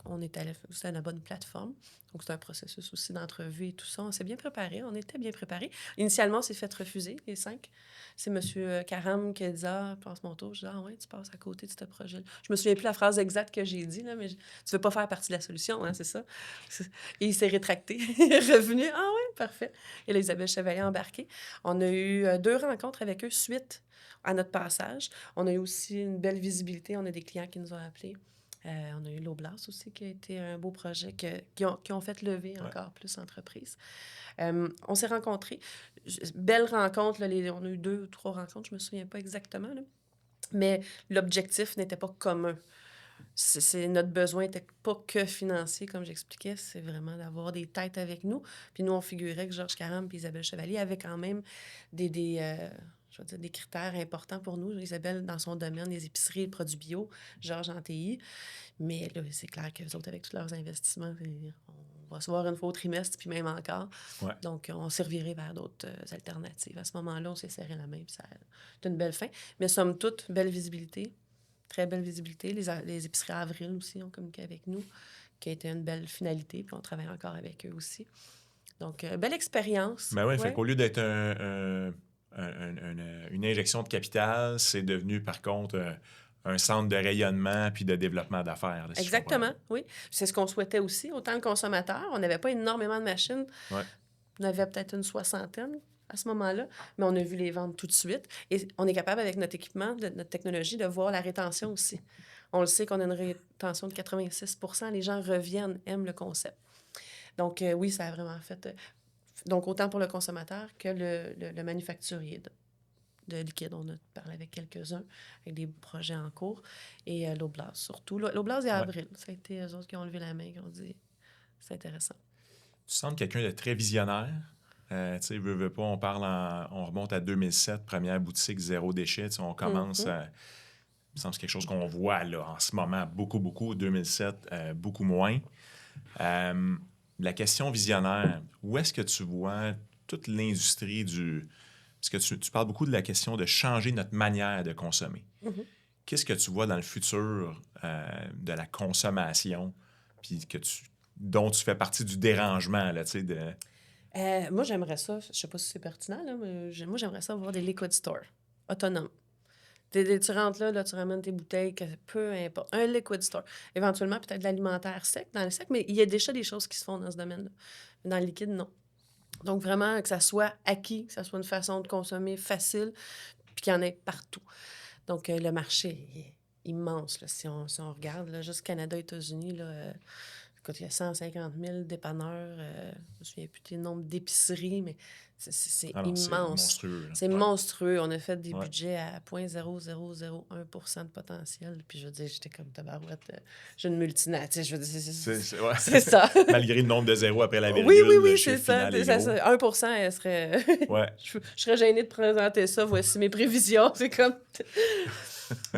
on est allé aussi à la bonne plateforme. Donc, c'est un processus aussi d'entrevue et tout ça. On s'est bien préparé. On était bien préparés. Initialement, on s'est fait refuser, les 5. C'est M. Karam qui a dit « Ah, passe mon tour. » Je dis « Ah ouais, tu passes à côté de ce projet-là. » Je me souviens plus la phrase exacte que j'ai dit, là, mais tu veux pas faire partie de la solution, hein, c'est ça? Et il s'est rétracté. Il est revenu. « Ah ouais, parfait. » Et là, Isabelle Chevalier a embarqué. On a eu 2 rencontres avec eux suite à notre passage. On a eu aussi une belle visibilité. On a des clients qui nous ont appelés. On a eu l'Oblast aussi, qui a été un beau projet qui ont fait lever encore plus l'entreprise. On s'est rencontrés. Belle rencontre. Là, on a eu 2 ou 3 rencontres, je ne me souviens pas exactement. Là. Mais l'objectif n'était pas commun. Notre besoin n'était pas que financier, comme j'expliquais. C'est vraiment d'avoir des têtes avec nous. Puis nous, on figurait que Georges Caram et Isabelle Chevalier avaient quand même je veux dire, des critères importants pour nous. Isabelle, dans son domaine, les épiceries, les produits bio, Georges en TI. Mais là, c'est clair que les autres, avec tous leurs investissements, on va se voir une fois au trimestre, puis même encore. Ouais. Donc, on s'est reviré vers d'autres alternatives. À ce moment-là, on s'est serré la main, puis ça a été une belle fin. Mais somme toute, belle visibilité, très belle visibilité. Les épiceries Avril aussi ont communiqué avec nous, qui a été une belle finalité, puis on travaille encore avec eux aussi. Donc, belle expérience. Ben oui, fait qu'au lieu d'être une injection de capital, c'est devenu, par contre, un centre de rayonnement puis de développement d'affaires. Là, si exactement, oui. C'est ce qu'on souhaitait aussi. Autant le consommateur, on n'avait pas énormément de machines. Ouais. On avait peut-être une 60aine à ce moment-là, mais on a vu les vendre tout de suite. Et on est capable, avec notre équipement, notre technologie, de voir la rétention aussi. On le sait qu'on a une rétention de 86 %. Les gens reviennent, aiment le concept. Donc, oui, ça a vraiment fait... donc, autant pour le consommateur que le manufacturier de liquide. On a parlé avec quelques-uns, avec des projets en cours. Et l'Oblast, surtout. L'Oblast et Avril, ça a été eux autres qui ont levé la main, qui ont dit c'est intéressant. Tu sembles quelqu'un de très visionnaire. Tu sais, veux pas, on remonte à 2007, première boutique zéro déchet. Tu sais, on commence à... Il me semble que c'est quelque chose qu'on voit là, en ce moment beaucoup. 2007, beaucoup moins. La question visionnaire, où est-ce que tu vois toute l'industrie du... Parce que tu parles beaucoup de la question de changer notre manière de consommer. Mm-hmm. Qu'est-ce que tu vois dans le futur de la consommation, puis dont tu fais partie du dérangement, là, tu sais, moi, j'aimerais ça, je sais pas si c'est pertinent, là, mais moi, j'aimerais ça avoir des liquid stores autonomes. Tu rentres là, tu ramènes tes bouteilles, peu importe. Un liquid store. Éventuellement, peut-être de l'alimentaire sec, dans le sec, mais il y a déjà des choses qui se font dans ce domaine-là. Mais dans le liquide, non. Donc, vraiment, que ça soit acquis, que ça soit une façon de consommer facile, puis qu'il y en ait partout. Donc, le marché est immense, là, si on regarde. Là, juste Canada, États-Unis, là, écoute, il y a 150 000 dépanneurs. Je me souviens plus du nombre d'épiceries, mais c'est immense. C'est monstrueux. C'est monstrueux. On a fait des budgets à 0,0001 % de potentiel. Puis je veux dire, j'étais comme tabarouette. J'ai une multinationale. Je veux dire, c'est ça. Malgré le nombre de zéros après la virgule. Oui, c'est ça. 1 % elle serait... je serais gênée de présenter ça. Voici mes prévisions. C'est comme...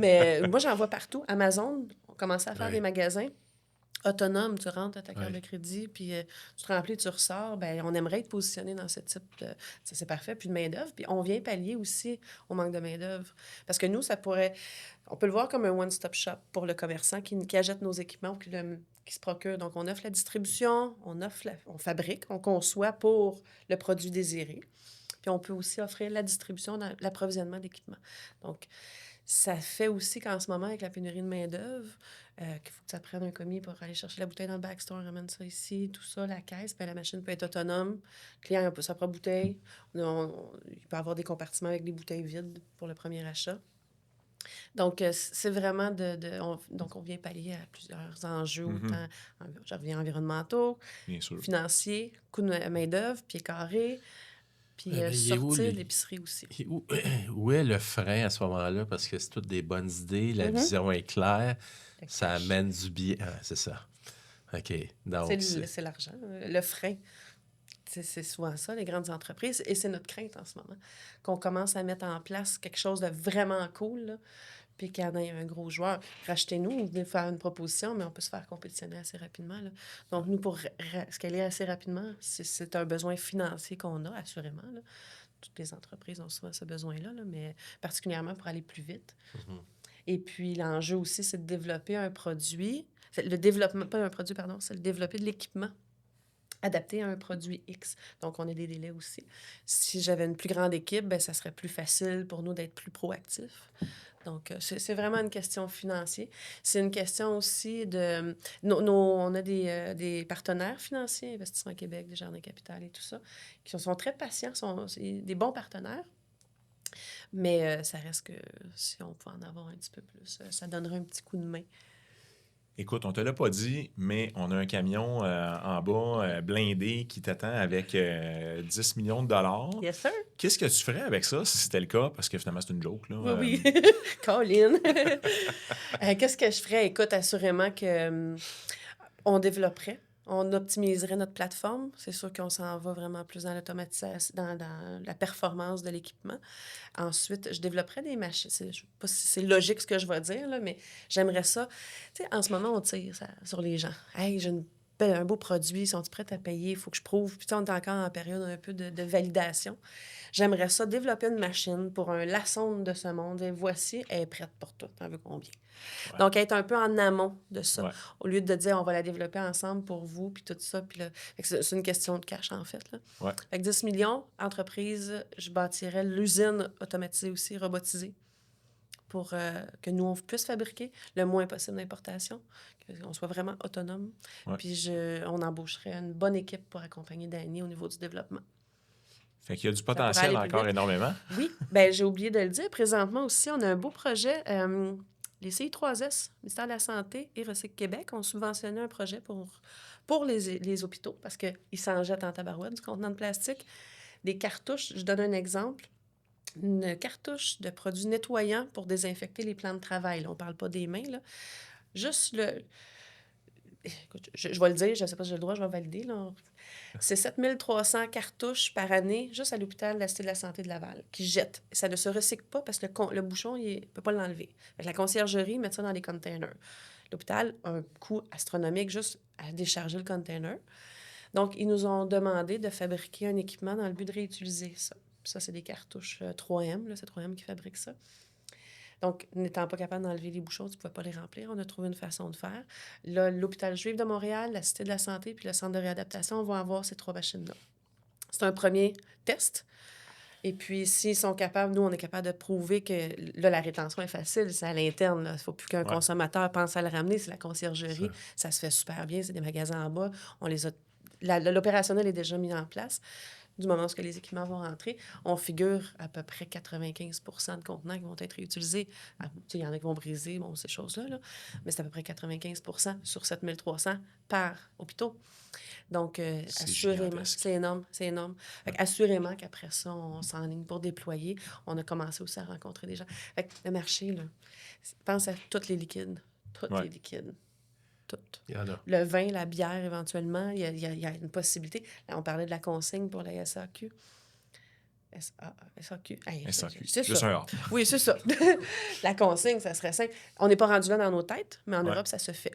Mais moi, j'en vois partout. Amazon, on commençait à faire des magasins autonome, tu rentres à ta carte de crédit, puis tu te remplis, tu ressors, bien, on aimerait être positionné dans ce type de... Ça, c'est parfait. Puis de main-d'œuvre. Puis on vient pallier aussi au manque de main-d'œuvre. Parce que nous, ça pourrait... On peut le voir comme un one-stop shop pour le commerçant qui achète nos équipements ou qui se procure. Donc, on offre la distribution, on fabrique, on conçoit pour le produit désiré. Puis on peut aussi offrir la distribution, l'approvisionnement d'équipements. Donc, ça fait aussi qu'en ce moment, avec la pénurie de main-d'œuvre, qu'il faut que ça prenne un commis pour aller chercher la bouteille dans le backstore, ramène ça ici, tout ça, la caisse, puis la machine peut être autonome. Le client a sa propre bouteille. Il peut avoir des compartiments avec des bouteilles vides pour le premier achat. Donc, c'est vraiment donc, on vient pallier à plusieurs enjeux, autant, je reviens environnementaux, financiers, coût de main-d'œuvre, pieds carrés, puis sortir de l'épicerie aussi. Où est le frein à ce moment-là? Parce que c'est toutes des bonnes idées, la vision est claire, ça amène du bien. Ah, c'est ça. OK. Donc, c'est l'argent, le frein. C'est souvent ça, les grandes entreprises. Et c'est notre crainte en ce moment, qu'on commence à mettre en place quelque chose de vraiment cool, là, puis qu'il y en ait un gros joueur. Rachetez-nous, vous venez faire une proposition, mais on peut se faire compétitionner assez rapidement. Là. Donc, nous, pour scaler assez rapidement, c'est un besoin financier qu'on a, assurément. Là. Toutes les entreprises ont souvent ce besoin-là, là, mais particulièrement pour aller plus vite. Et puis, l'enjeu aussi, c'est de développer un produit. C'est le développement, pas un produit, pardon, c'est le développer de l'équipement adapté à un produit X. Donc, on a des délais aussi. Si j'avais une plus grande équipe, ben, ça serait plus facile pour nous d'être plus proactifs. Donc, c'est vraiment une question financière. C'est une question aussi de... on a des partenaires financiers, Investissement Québec, Desjardins Capital et tout ça, qui sont très patients, c'est des bons partenaires. Mais ça reste que si on peut en avoir un petit peu plus, ça donnerait un petit coup de main. Écoute, on te l'a pas dit, mais on a un camion en bas blindé qui t'attend avec 10 millions de dollars. Yes, sir. Qu'est-ce que tu ferais avec ça si c'était le cas? Parce que finalement, c'est une joke. Là. Oui, oui. Colin. Qu'est-ce que je ferais? Écoute, assurément que on développerait, on optimiserait notre plateforme. C'est sûr qu'on s'en va vraiment plus dans l'automatisation, dans la performance de l'équipement. Ensuite, je développerais des machines. Je ne sais pas si c'est logique ce que je vais dire, là, mais j'aimerais ça. Tu sais, en ce moment, on tire sur les gens. Hey, j'ai un beau produit, sont-ils prêts à payer? Il faut que je prouve. Puis, on est encore en période un peu de validation. J'aimerais ça développer une machine pour un laçon de ce monde. Et voici, elle est prête pour tout. T'en veux combien? Ouais. Donc, être un peu en amont de ça. Ouais. Au lieu de dire, on va la développer ensemble pour vous, puis tout ça. Puis là, c'est une question de cash, en fait. Là. Ouais. Fait que 10 millions, entreprise, je bâtirais l'usine automatisée aussi, robotisée, pour que nous, on puisse fabriquer le moins possible d'importation, qu'on soit vraiment autonome. Ouais. Puis on embaucherait une bonne équipe pour accompagner Dany au niveau du développement. Fait qu'il y a du potentiel encore énormément. Oui. Bien, j'ai oublié de le dire. Présentement aussi, on a un beau projet. Les CI3S, Ministère de la Santé et Recycle Québec ont subventionné un projet pour les hôpitaux parce qu'ils s'en jettent en tabarouette du contenant de plastique. Des cartouches, je donne un exemple. Une cartouche de produits nettoyants pour désinfecter les plans de travail. Là, on ne parle pas des mains. Là. Juste le... Écoute, je vais le dire, je ne sais pas si j'ai le droit, je vais valider. Là. C'est 7300 cartouches par année juste à l'hôpital de la Cité de la Santé de Laval qui jettent. Ça ne se recycle pas parce que le bouchon, il ne peut pas l'enlever. La conciergerie met ça dans des containers. L'hôpital a un coût astronomique juste à décharger le container. Donc, ils nous ont demandé de fabriquer un équipement dans le but de réutiliser ça. Ça, c'est des cartouches 3M. Là, c'est 3M qui fabrique ça. Donc, n'étant pas capable d'enlever les bouchons, tu ne pouvais pas les remplir. On a trouvé une façon de faire. Là, l'Hôpital Juif de Montréal, la Cité de la Santé puis le Centre de réadaptation vont avoir ces 3 machines-là. C'est un premier test. Et puis, s'ils sont capables, nous, on est capable de prouver que là, la rétention est facile. C'est à l'interne. Il ne faut plus qu'un consommateur pense à le ramener. C'est la conciergerie. Ça se fait super bien. C'est des magasins en bas. L'opérationnel est déjà mis en place. Du moment où les équipements vont rentrer, on figure à peu près 95 % de contenants qui vont être réutilisés. Il y en a qui vont briser, ces choses-là, là. Mais c'est à peu près 95 % sur 7300 par hôpitaux. Donc, assurément, c'est énorme. Fait assurément qu'après ça, on s'enligne pour déployer. On a commencé aussi à rencontrer des gens. Fait que le marché, là, pense à tous les liquides. Les liquides. Tout. Il y en a. Le vin, la bière, éventuellement, il y a une possibilité. Là, on parlait de la consigne pour la SAQ. SAQ. Hey, SAQ. C'est juste ça. un A. Oui, c'est ça. La consigne, ça serait simple. On n'est pas rendu là dans nos têtes, mais en Europe, ça se fait.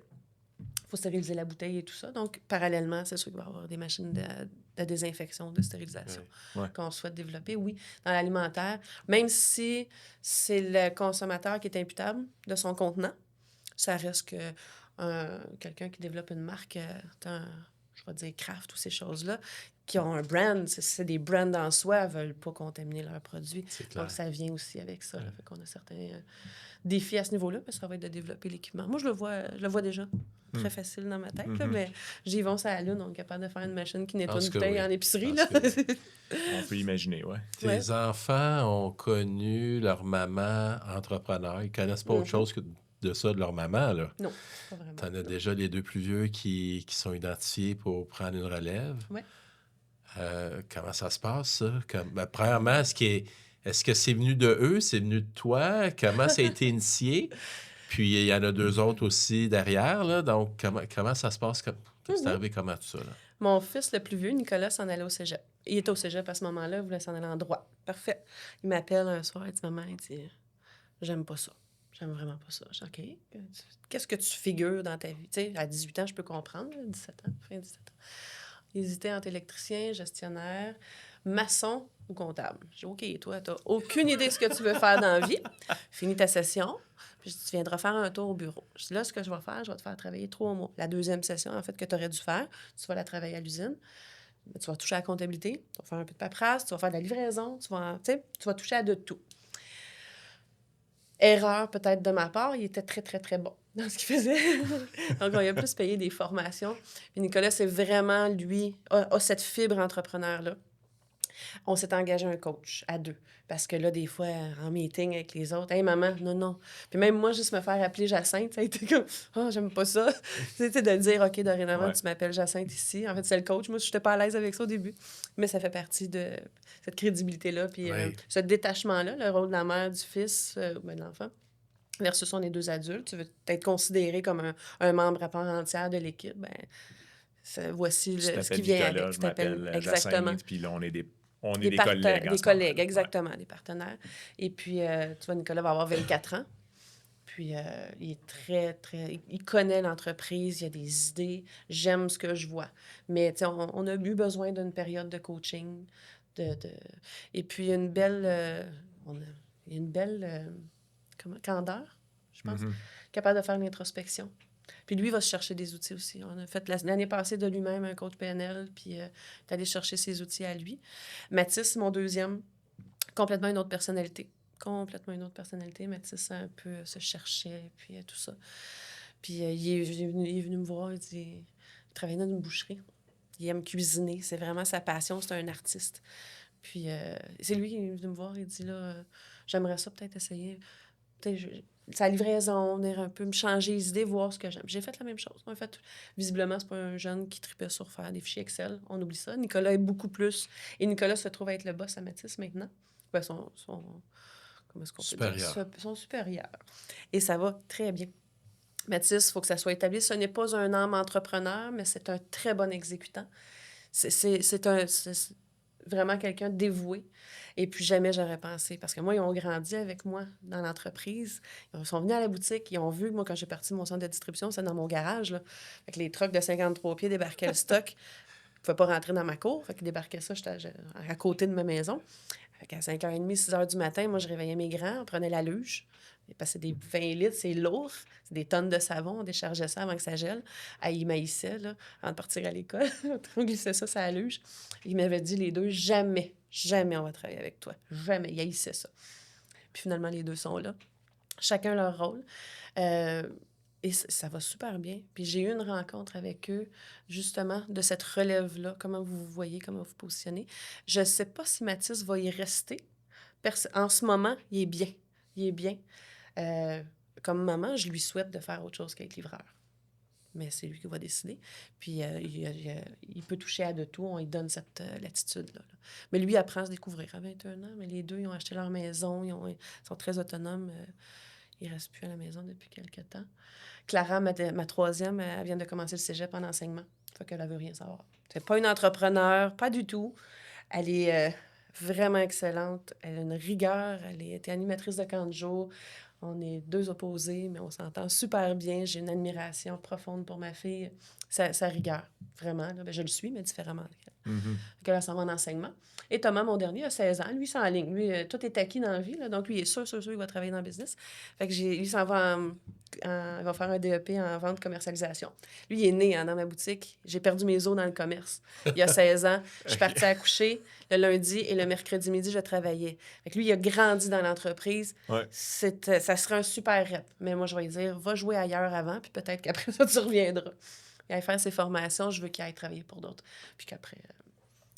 Il faut stériliser la bouteille et tout ça. Donc, parallèlement, c'est sûr qu'il va y avoir des machines de désinfection, de stérilisation qu'on souhaite développer. Oui, dans l'alimentaire, même si c'est le consommateur qui est imputable de son contenant, ça reste que quelqu'un qui développe une marque, je vais dire craft ou ces choses-là, qui ont un brand, c'est des brands en soi, ne veulent pas contaminer leurs produits. Donc, ça vient aussi avec ça. Fait qu'on a certains défis à ce niveau-là, mais ça va être de développer l'équipement. Moi, je le vois déjà. Très facile dans ma tête, là, mais j'y vais, ça à la lune, on est capable de faire une machine qui nettoie une bouteille en épicerie. Là. On peut imaginer, oui. Tes enfants ont connu leur maman entrepreneur. Ils ne connaissent pas autre chose que de ça de leur maman, là. Non, pas vraiment. Tu en as déjà les 2 plus vieux qui sont identifiés pour prendre une relève. Oui. Comment ça se passe, ça? Premièrement, est-ce que c'est venu de eux? C'est venu de toi? Comment ça a été initié? Puis, il y en a 2 autres aussi derrière, là. Donc, comment ça se passe? C'est arrivé comment tout ça, là? Mon fils le plus vieux, Nicolas, s'en allait au cégep. Il était au cégep à ce moment-là, il voulait s'en aller en droit. Parfait. Il m'appelle un soir, il dit « Maman, il dit, j'aime pas ça. J'aime vraiment pas ça. » Je dis « OK. Qu'est-ce que tu figures dans ta vie? » Tu sais, à 18 ans, je peux comprendre, 17 ans, fin 17 ans. Il hésitait entre électricien, gestionnaire. maçon ou comptable. J'ai dit, OK, toi, tu n'as aucune idée de ce que tu veux faire dans la vie. Finis ta session. Puis je dis, tu viendras faire un tour au bureau. Je dis, là, ce que je vais faire, je vais te faire travailler 3 mois. La deuxième session, en fait, que tu aurais dû faire, tu vas la travailler à l'usine. Tu vas toucher à la comptabilité, tu vas faire un peu de paperasse, tu vas faire de la livraison, tu vas toucher à de tout. Erreur peut-être de ma part, il était très, très, très bon dans ce qu'il faisait. Donc, on lui a plus payé des formations. Puis Nicolas, c'est vraiment, lui, a cette fibre entrepreneur-là. On s'est engagé un coach à 2. Parce que là, des fois, en meeting avec les autres, « Hey, maman, non, non. » Puis même moi, juste me faire appeler Jacinthe, ça a été comme, « Oh, j'aime pas ça. » C'était de dire, « OK, dorénavant, tu m'appelles Jacinthe ici. » En fait, c'est le coach. Moi, je n'étais pas à l'aise avec ça au début. Mais ça fait partie de cette crédibilité-là. Puis ce détachement-là, le rôle de la mère, du fils, de l'enfant, versus on est 2 adultes. Tu veux être considéré comme un membre à part entière de l'équipe. Voici ce qui vient Nicolas, avec. je m'appelle Jacinthe, puis là, on est des collègues. Des collègues, exactement, des partenaires. Et puis, tu vois, Nicolas va avoir 24 ans. Puis, il est très, très... Il connaît l'entreprise, il a des idées. J'aime ce que je vois. Mais, tu sais, on a eu besoin d'une période de coaching. Et puis, il y a une belle... il y a une belle... candeur, je pense. Capable de faire une introspection. Puis lui, il va se chercher des outils aussi. On a fait l'année passée de lui-même un coach PNL, puis il est allé chercher ses outils à lui. Mathis, mon deuxième, complètement une autre personnalité. Complètement une autre personnalité. Mathis, un peu se cherchait, puis tout ça. Puis il est venu me voir, il dit... Il travaille dans une boucherie. Il aime cuisiner. C'est vraiment sa passion. C'est un artiste. Puis c'est lui qui est venu me voir. Il dit, là, j'aimerais ça peut-être essayer... sa livraison, venir un peu me changer les idées, voir ce que j'aime. J'ai fait la même chose. En fait, visiblement, c'est pas un jeune qui tripait sur faire des fichiers Excel. On oublie ça. Nicolas est beaucoup plus. Et Nicolas se trouve être le boss à Mathis maintenant. Ben, comment est-ce qu'on peut dire? Son supérieur. Et ça va très bien. Mathis, il faut que ça soit établi. Ce n'est pas un âme entrepreneur, mais c'est un très bon exécutant. C'est vraiment quelqu'un de dévoué. Et puis jamais j'aurais pensé. Parce que moi, ils ont grandi avec moi dans l'entreprise. Ils sont venus à la boutique. Ils ont vu, moi, quand j'ai parti de mon centre de distribution, c'est dans mon garage, là. Fait que les trucks de 53 pieds débarquaient le stock. Ils ne pouvaient pas rentrer dans ma cour. Fait qu'ils débarquaient ça, j'étais à côté de ma maison. Fait qu'à 5h30, 6h du matin, moi, je réveillais mes grands. On prenait la luge. Parce que c'est des 20 litres, c'est lourd. C'est des tonnes de savon. On déchargeait ça avant que ça gèle. Ils maïssaient, là, avant de partir à l'école. On glissait ça sur la luge. Ils m'avaient dit, les deux, jamais on va travailler avec toi. Jamais. Ils haïssaient ça. Puis finalement, les deux sont là. Chacun leur rôle. Et ça va super bien. Puis j'ai eu une rencontre avec eux, justement, de cette relève-là. Comment vous voyez, comment vous positionnez. Je ne sais pas si Mathis va y rester. En ce moment, il est bien. Il est bien. Comme maman, je lui souhaite de faire autre chose qu'être livreur. Mais c'est lui qui va décider. Puis il peut toucher à de tout. On lui donne cette latitude-là. Là. Mais lui, il apprend à se découvrir à 21 ans. Mais les deux, ils ont acheté leur maison. Ils sont très autonomes. Ils ne restent plus à la maison depuis quelques temps. Clara, ma troisième, elle vient de commencer le cégep en enseignement. Fait qu'elle ne veut rien savoir. C'est pas une entrepreneur, pas du tout. Elle est vraiment excellente. Elle a une rigueur. Elle a été animatrice de camp de jour. On est deux opposés, mais on s'entend super bien. J'ai une admiration profonde pour ma fille. Sa rigueur, vraiment. Là, ben, je le suis, mais différemment. Donc là, ça va en enseignement. Et Thomas, mon dernier, a 16 ans. Lui, il s'en ligne. Lui, tout est acquis dans la vie. Là, donc, lui, il est sûr, il va travailler dans le business. Fait que lui, s'en va il va faire un DEP en vente commercialisation. Lui, il est né dans ma boutique. J'ai perdu mes os dans le commerce. Il y a 16 ans. Je suis partie accoucher le lundi et le mercredi midi, je travaillais. Fait que lui, il a grandi dans l'entreprise. Ouais. Ça serait un super rep. Mais moi, je vais lui dire, va jouer ailleurs avant, puis peut-être qu'après ça, tu reviendras. Il aille faire ses formations, je veux qu'il aille travailler pour d'autres. Puis qu'après,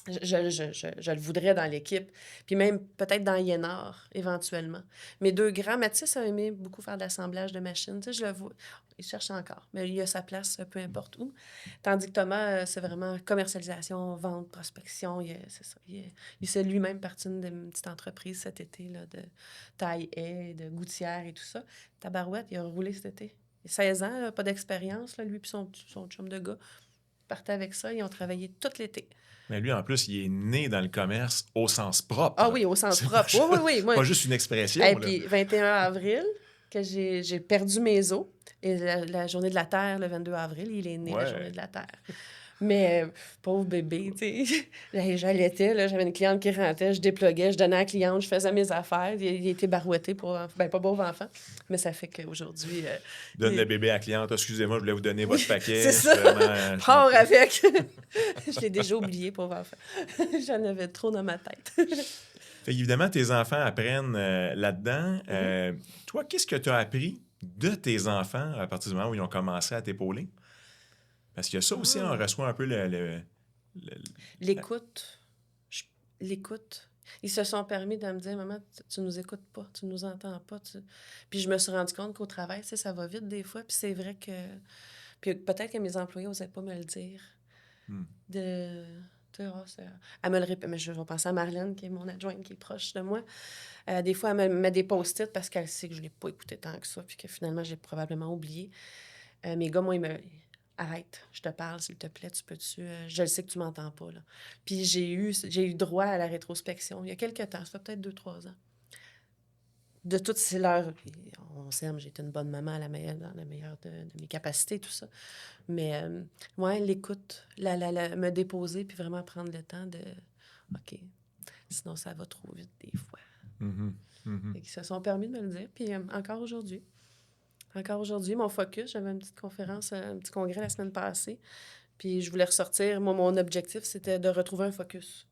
je le voudrais dans l'équipe. Puis même peut-être dans Yénard, éventuellement. Mes deux grands, Mathis a aimé beaucoup faire de l'assemblage de machines. Tu sais, je le vois. Il cherche encore, mais il a sa place peu importe où. Tandis que Thomas, c'est vraiment commercialisation, vente, prospection. C'est ça. Il s'est lui-même parti d'une petite entreprise cet été là, de taille-haie, de gouttière et tout ça. Tabarouette, il a roulé cet été. Il a 16 ans, là, pas d'expérience, là, lui et son chum de gars. Ils partaient avec ça, ils ont travaillé tout l'été. Mais lui, en plus, il est né dans le commerce au sens propre. Ah oui, au sens propre. Oui. Moi, pas juste une expression. Et puis, 21 avril, que j'ai perdu mes os. Et la journée de la Terre, le 22 avril, il est né la journée de la Terre. Mais pauvre bébé, tu sais, j'allaitais, là, j'avais une cliente qui rentrait, je dépluguais, je donnais à la cliente, je faisais mes affaires. Il était barouetté pour ben pas pauvre enfant, mais ça fait qu'aujourd'hui... Donne le bébé à la cliente. Excusez-moi, je voulais vous donner votre c'est paquet. ça. Vraiment, Pars avec. Je l'ai déjà oublié, pauvre enfant. J'en avais trop dans ma tête. Fait évidemment, tes enfants apprennent là-dedans. Toi, qu'est-ce que tu as appris de tes enfants à partir du moment où ils ont commencé à t'épauler? Parce qu'il y a ça aussi, on reçoit un peu le- L'écoute. L'écoute. Ils se sont permis de me dire, maman, tu nous écoutes pas, tu nous entends pas. Puis je me suis rendu compte qu'au travail, tu sais, ça va vite des fois. Puis c'est vrai que. Puis peut-être que mes employés n'osaient pas me le dire. Hmm. De. Tu sais, elle me le répète. Mais je vais penser à Marlène, qui est mon adjointe, qui est proche de moi. Des fois, elle me met des post-it parce qu'elle sait que je ne l'ai pas écouté tant que ça. Puis que finalement, j'ai probablement oublié. Mes gars, moi, ils me. Arrête, je te parle, s'il te plaît, tu peux-tu... je le sais que tu m'entends pas, là. Puis j'ai eu droit à la rétrospection il y a quelques temps, ça fait peut-être 2-3 ans. De toutes ces leurs... On s'aime, j'ai été une bonne maman dans la meilleure de mes capacités, tout ça. Mais, ouais, l'écoute, me déposer, puis vraiment prendre le temps de... OK, sinon ça va trop vite des fois. Et qu'ils se sont permis de me le dire, puis encore aujourd'hui. Encore aujourd'hui, mon focus, j'avais une petite conférence, un petit congrès la semaine passée. Puis je voulais ressortir. Moi, mon objectif, c'était de retrouver un focus.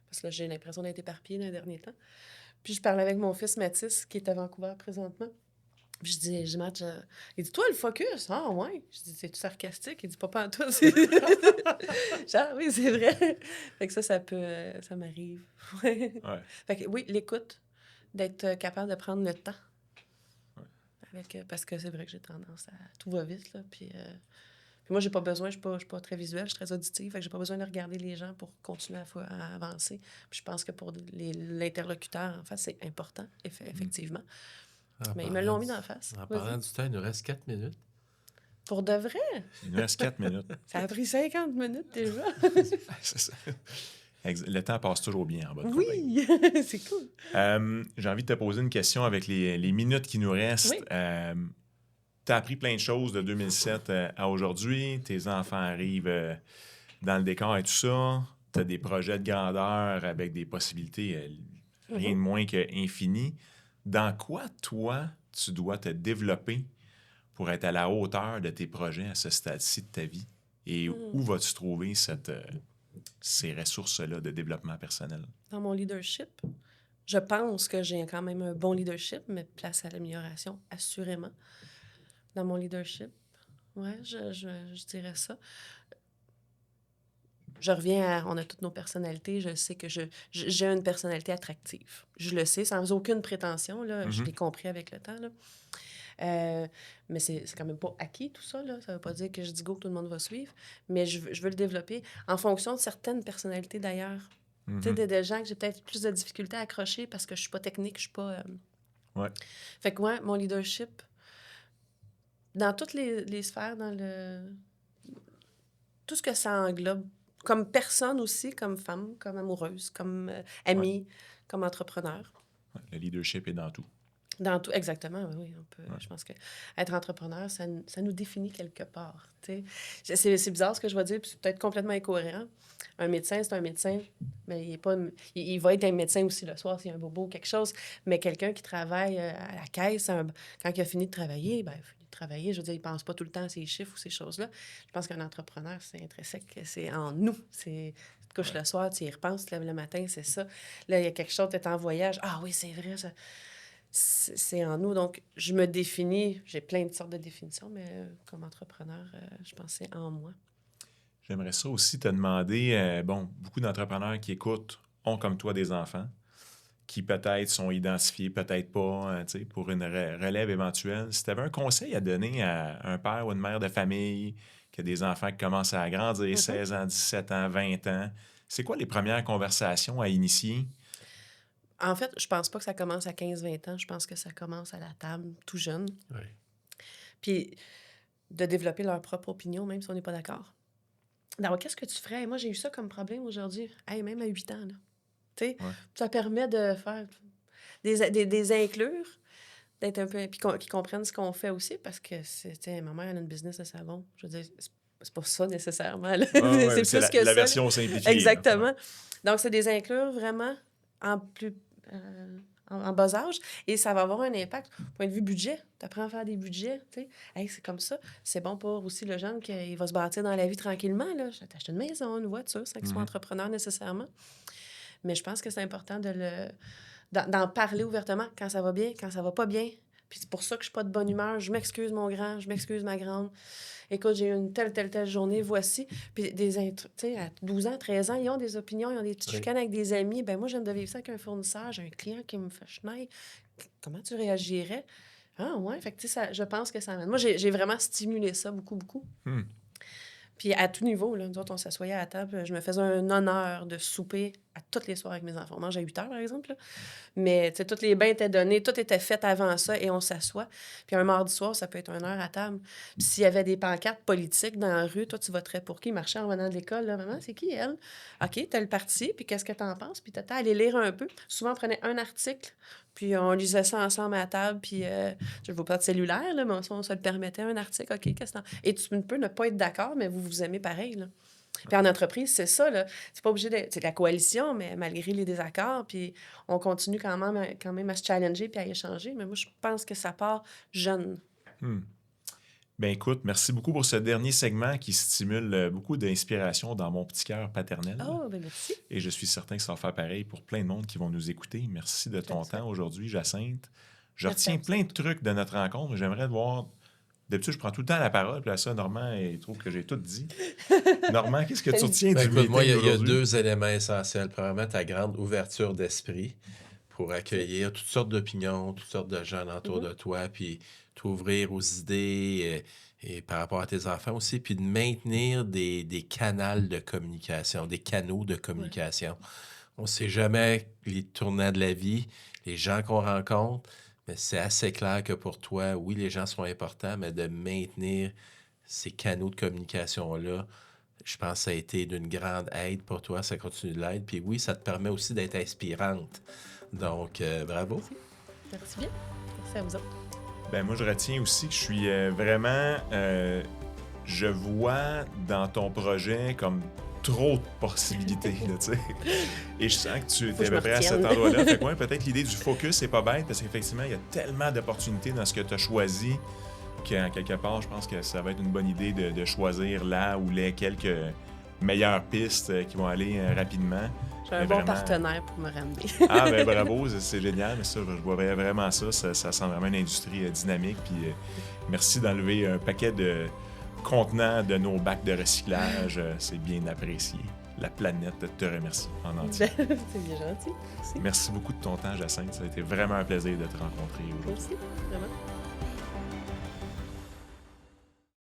Parce que là, j'ai l'impression d'être éparpillée dans les derniers temps. Puis je parlais avec mon fils Mathis, qui est à Vancouver présentement. Puis je dis, Match, il dit, toi, le focus? Ah, ouais. Je dis, c'est-tu sarcastique? Il dit, pas en tout. Genre, oui, c'est vrai. Fait que ça m'arrive. Ouais. Fait que oui, l'écoute, d'être capable de prendre le temps. Parce que c'est vrai que j'ai tendance à... Tout va vite, là. Puis moi, j'ai pas besoin, je suis pas très visuelle, je suis très auditive, fait que j'ai pas besoin de regarder les gens pour continuer à avancer. Puis je pense que pour l'interlocuteur, en face, c'est important, effectivement. Mais ils me l'ont mis d'en face. En parlant du temps, il nous reste 4 minutes. Pour de vrai? Il nous reste 4 minutes. Ça a pris 50 minutes déjà. C'est ça. Le temps passe toujours bien en bas de Oui, c'est cool. J'ai envie de te poser une question avec les minutes qui nous restent. Oui. Tu as appris plein de choses de 2007 à aujourd'hui. Tes enfants arrivent dans le décor et tout ça. Tu as des projets de grandeur avec des possibilités rien de moins qu'infinies. Dans quoi, toi, tu dois te développer pour être à la hauteur de tes projets à ce stade-ci de ta vie? Et où vas-tu trouver ces ressources-là de développement personnel? Dans mon leadership, je pense que j'ai quand même un bon leadership, mais place à l'amélioration, assurément. Dans mon leadership, ouais, je dirais ça. Je reviens on a toutes nos personnalités. Je sais que j'ai une personnalité attractive. Je le sais, sans aucune prétention. Là. Je l'ai compris avec le temps. Là. Mais c'est quand même pas acquis, tout ça. Là. Ça veut pas dire que je dis go, que tout le monde va suivre. Mais je veux le développer en fonction de certaines personnalités, d'ailleurs. Tu sais, des gens que j'ai peut-être plus de difficultés à accrocher parce que je suis pas technique, je suis pas... Ouais. Fait que, ouais, mon leadership, dans toutes les sphères, dans tout ce que ça englobe, comme personne aussi, comme femme, comme amoureuse, comme amie, comme entrepreneur. Ouais, le leadership est dans tout. Dans tout, exactement, oui. On peut, je pense que être entrepreneur, ça nous définit quelque part. C'est bizarre ce que je vais dire, puis c'est peut-être complètement incohérent. Un médecin, c'est un médecin, mais il va être un médecin aussi le soir s'il y a un bobo ou quelque chose. Mais quelqu'un qui travaille à la caisse, quand il a fini de travailler, il a fini de travailler. Je veux dire, il ne pense pas tout le temps à ces chiffres ou ces choses-là. Je pense qu'un entrepreneur, c'est intrinsèque, c'est en nous. Tu te couches le soir, tu y repenses, tu te lèves le matin, c'est ça. Là, il y a quelque chose, tu es en voyage. Ah oui, c'est vrai, ça. C'est en nous. Donc, je me définis, j'ai plein de sortes de définitions, mais comme entrepreneur, je pense que c'est en moi. J'aimerais ça aussi te demander, beaucoup d'entrepreneurs qui écoutent ont comme toi des enfants qui peut-être sont identifiés, peut-être pas, pour une relève éventuelle. Si tu avais un conseil à donner à un père ou une mère de famille qui a des enfants qui commencent à grandir, 16 ans, 17 ans, 20 ans, c'est quoi les premières conversations à initier? En fait, je pense pas que ça commence à 15-20 ans. Je pense que ça commence à la table, tout jeune. Oui. Puis de développer leur propre opinion, même si on n'est pas d'accord. Donc, qu'est-ce que tu ferais? Moi, j'ai eu ça comme problème aujourd'hui. Hey, même à 8 ans, là. Tu sais, ça permet de faire des inclure, d'être un peu... Puis qu'ils comprennent ce qu'on fait aussi, parce que, ma mère, elle a une business de savon. Je veux dire, c'est pas ça nécessairement. Là. Ah ouais, c'est c'est plus que la ça. version simplifiée. Exactement. Donc, c'est des inclure vraiment en plus... en bas âge, et ça va avoir un impact. Point de vue budget, tu apprends à faire des budgets, tu sais. Hey, c'est comme ça. C'est bon pour aussi le jeune qu'il va se bâtir dans la vie tranquillement, là. Je vais t'acheter une maison, une voiture, sans qu'il soit entrepreneur nécessairement. Mais je pense que c'est important d'en parler ouvertement quand ça va bien, quand ça va pas bien. Puis c'est pour ça que je suis pas de bonne humeur. Je m'excuse, mon grand, je m'excuse, ma grande. Écoute, j'ai eu une telle journée, voici. Puis tu sais, à 12 ans, 13 ans, ils ont des opinions, ils ont des petites chicanes avec des amis. Ben moi, je viens de vivre ça avec un fournisseur, j'ai un client qui me fait chenille. Comment tu réagirais? Ah ouais, fait que tu sais, je pense que ça amène. Moi, j'ai vraiment stimulé ça beaucoup, beaucoup. Puis à tout niveau, là, nous autres, on s'assoyait à la table. Je me faisais un honneur de souper à toutes les soirs avec mes enfants. On mange à 8 heures, par exemple. Là. Mais tu sais, tous les bains étaient donnés, tout était fait avant ça et on s'assoit. Puis un mardi soir, ça peut être 1 heure à table. Puis s'il y avait des pancartes politiques dans la rue, toi, tu voterais pour qui? Marchait en revenant de l'école. Là. Maman, c'est qui, elle? OK, t'as le parti, puis qu'est-ce que t'en penses? Puis t'as allé lire un peu. Souvent, on prenait un article, puis on lisait ça ensemble à la table. Puis je ne veux pas de cellulaire, là, mais on se le permettait, un article. OK, qu'est-ce que t'en... Et tu peux ne pas être d'accord, mais vous vous aimez pareil, là. Puis en entreprise, c'est ça, là. C'est pas obligé de... C'est la coalition, mais malgré les désaccords, puis on continue quand même à se challenger puis à échanger. Mais moi, je pense que ça part jeune. Ben écoute, merci beaucoup pour ce dernier segment qui stimule beaucoup d'inspiration dans mon petit cœur paternel. Oh, ben merci. Et je suis certain que ça va faire pareil pour plein de monde qui vont nous écouter. Merci de ton temps aujourd'hui, Jacinthe. Je retiens plein de trucs de notre rencontre. J'aimerais voir... D'habitude, je prends tout le temps la parole, puis là, ça, Normand, il trouve que j'ai tout dit. Normand, qu'est-ce que tu retiens du écoute, moi, il y a aujourd'hui? 2 éléments essentiels. Premièrement, ta grande ouverture d'esprit pour accueillir toutes sortes d'opinions, toutes sortes de gens autour de toi, puis t'ouvrir aux idées et par rapport à tes enfants aussi, puis de maintenir des canaux de communication, des canaux de communication. On ne sait jamais les tournants de la vie, les gens qu'on rencontre, mais c'est assez clair que pour toi, oui, les gens sont importants, mais de maintenir ces canaux de communication-là, je pense que ça a été d'une grande aide pour toi, ça continue de l'être. Puis oui, ça te permet aussi d'être inspirante. Donc, bravo. Merci bien. Merci à vous autres. Ben moi, je retiens aussi que je suis vraiment... je vois dans ton projet comme trop de possibilités, là, tu sais. Et je sens que tu es à peu près à cet endroit-là. Fait que ouais, peut-être l'idée du focus, c'est pas bête, parce qu'effectivement, il y a tellement d'opportunités dans ce que tu as choisi qu'en quelque part, je pense que ça va être une bonne idée de choisir là ou les quelques meilleures pistes qui vont aller rapidement. J'ai un bon partenaire pour me ramener. Ah, ben bravo, c'est génial. Mais ça, je vois vraiment ça. Ça sent vraiment une industrie dynamique. Puis merci d'enlever un paquet de contenants de nos bacs de recyclage. C'est bien apprécié. La planète te remercie en entier. C'est bien gentil. Merci beaucoup de ton temps, Jacinthe. Ça a été vraiment un plaisir de te rencontrer aujourd'hui. Merci, vraiment.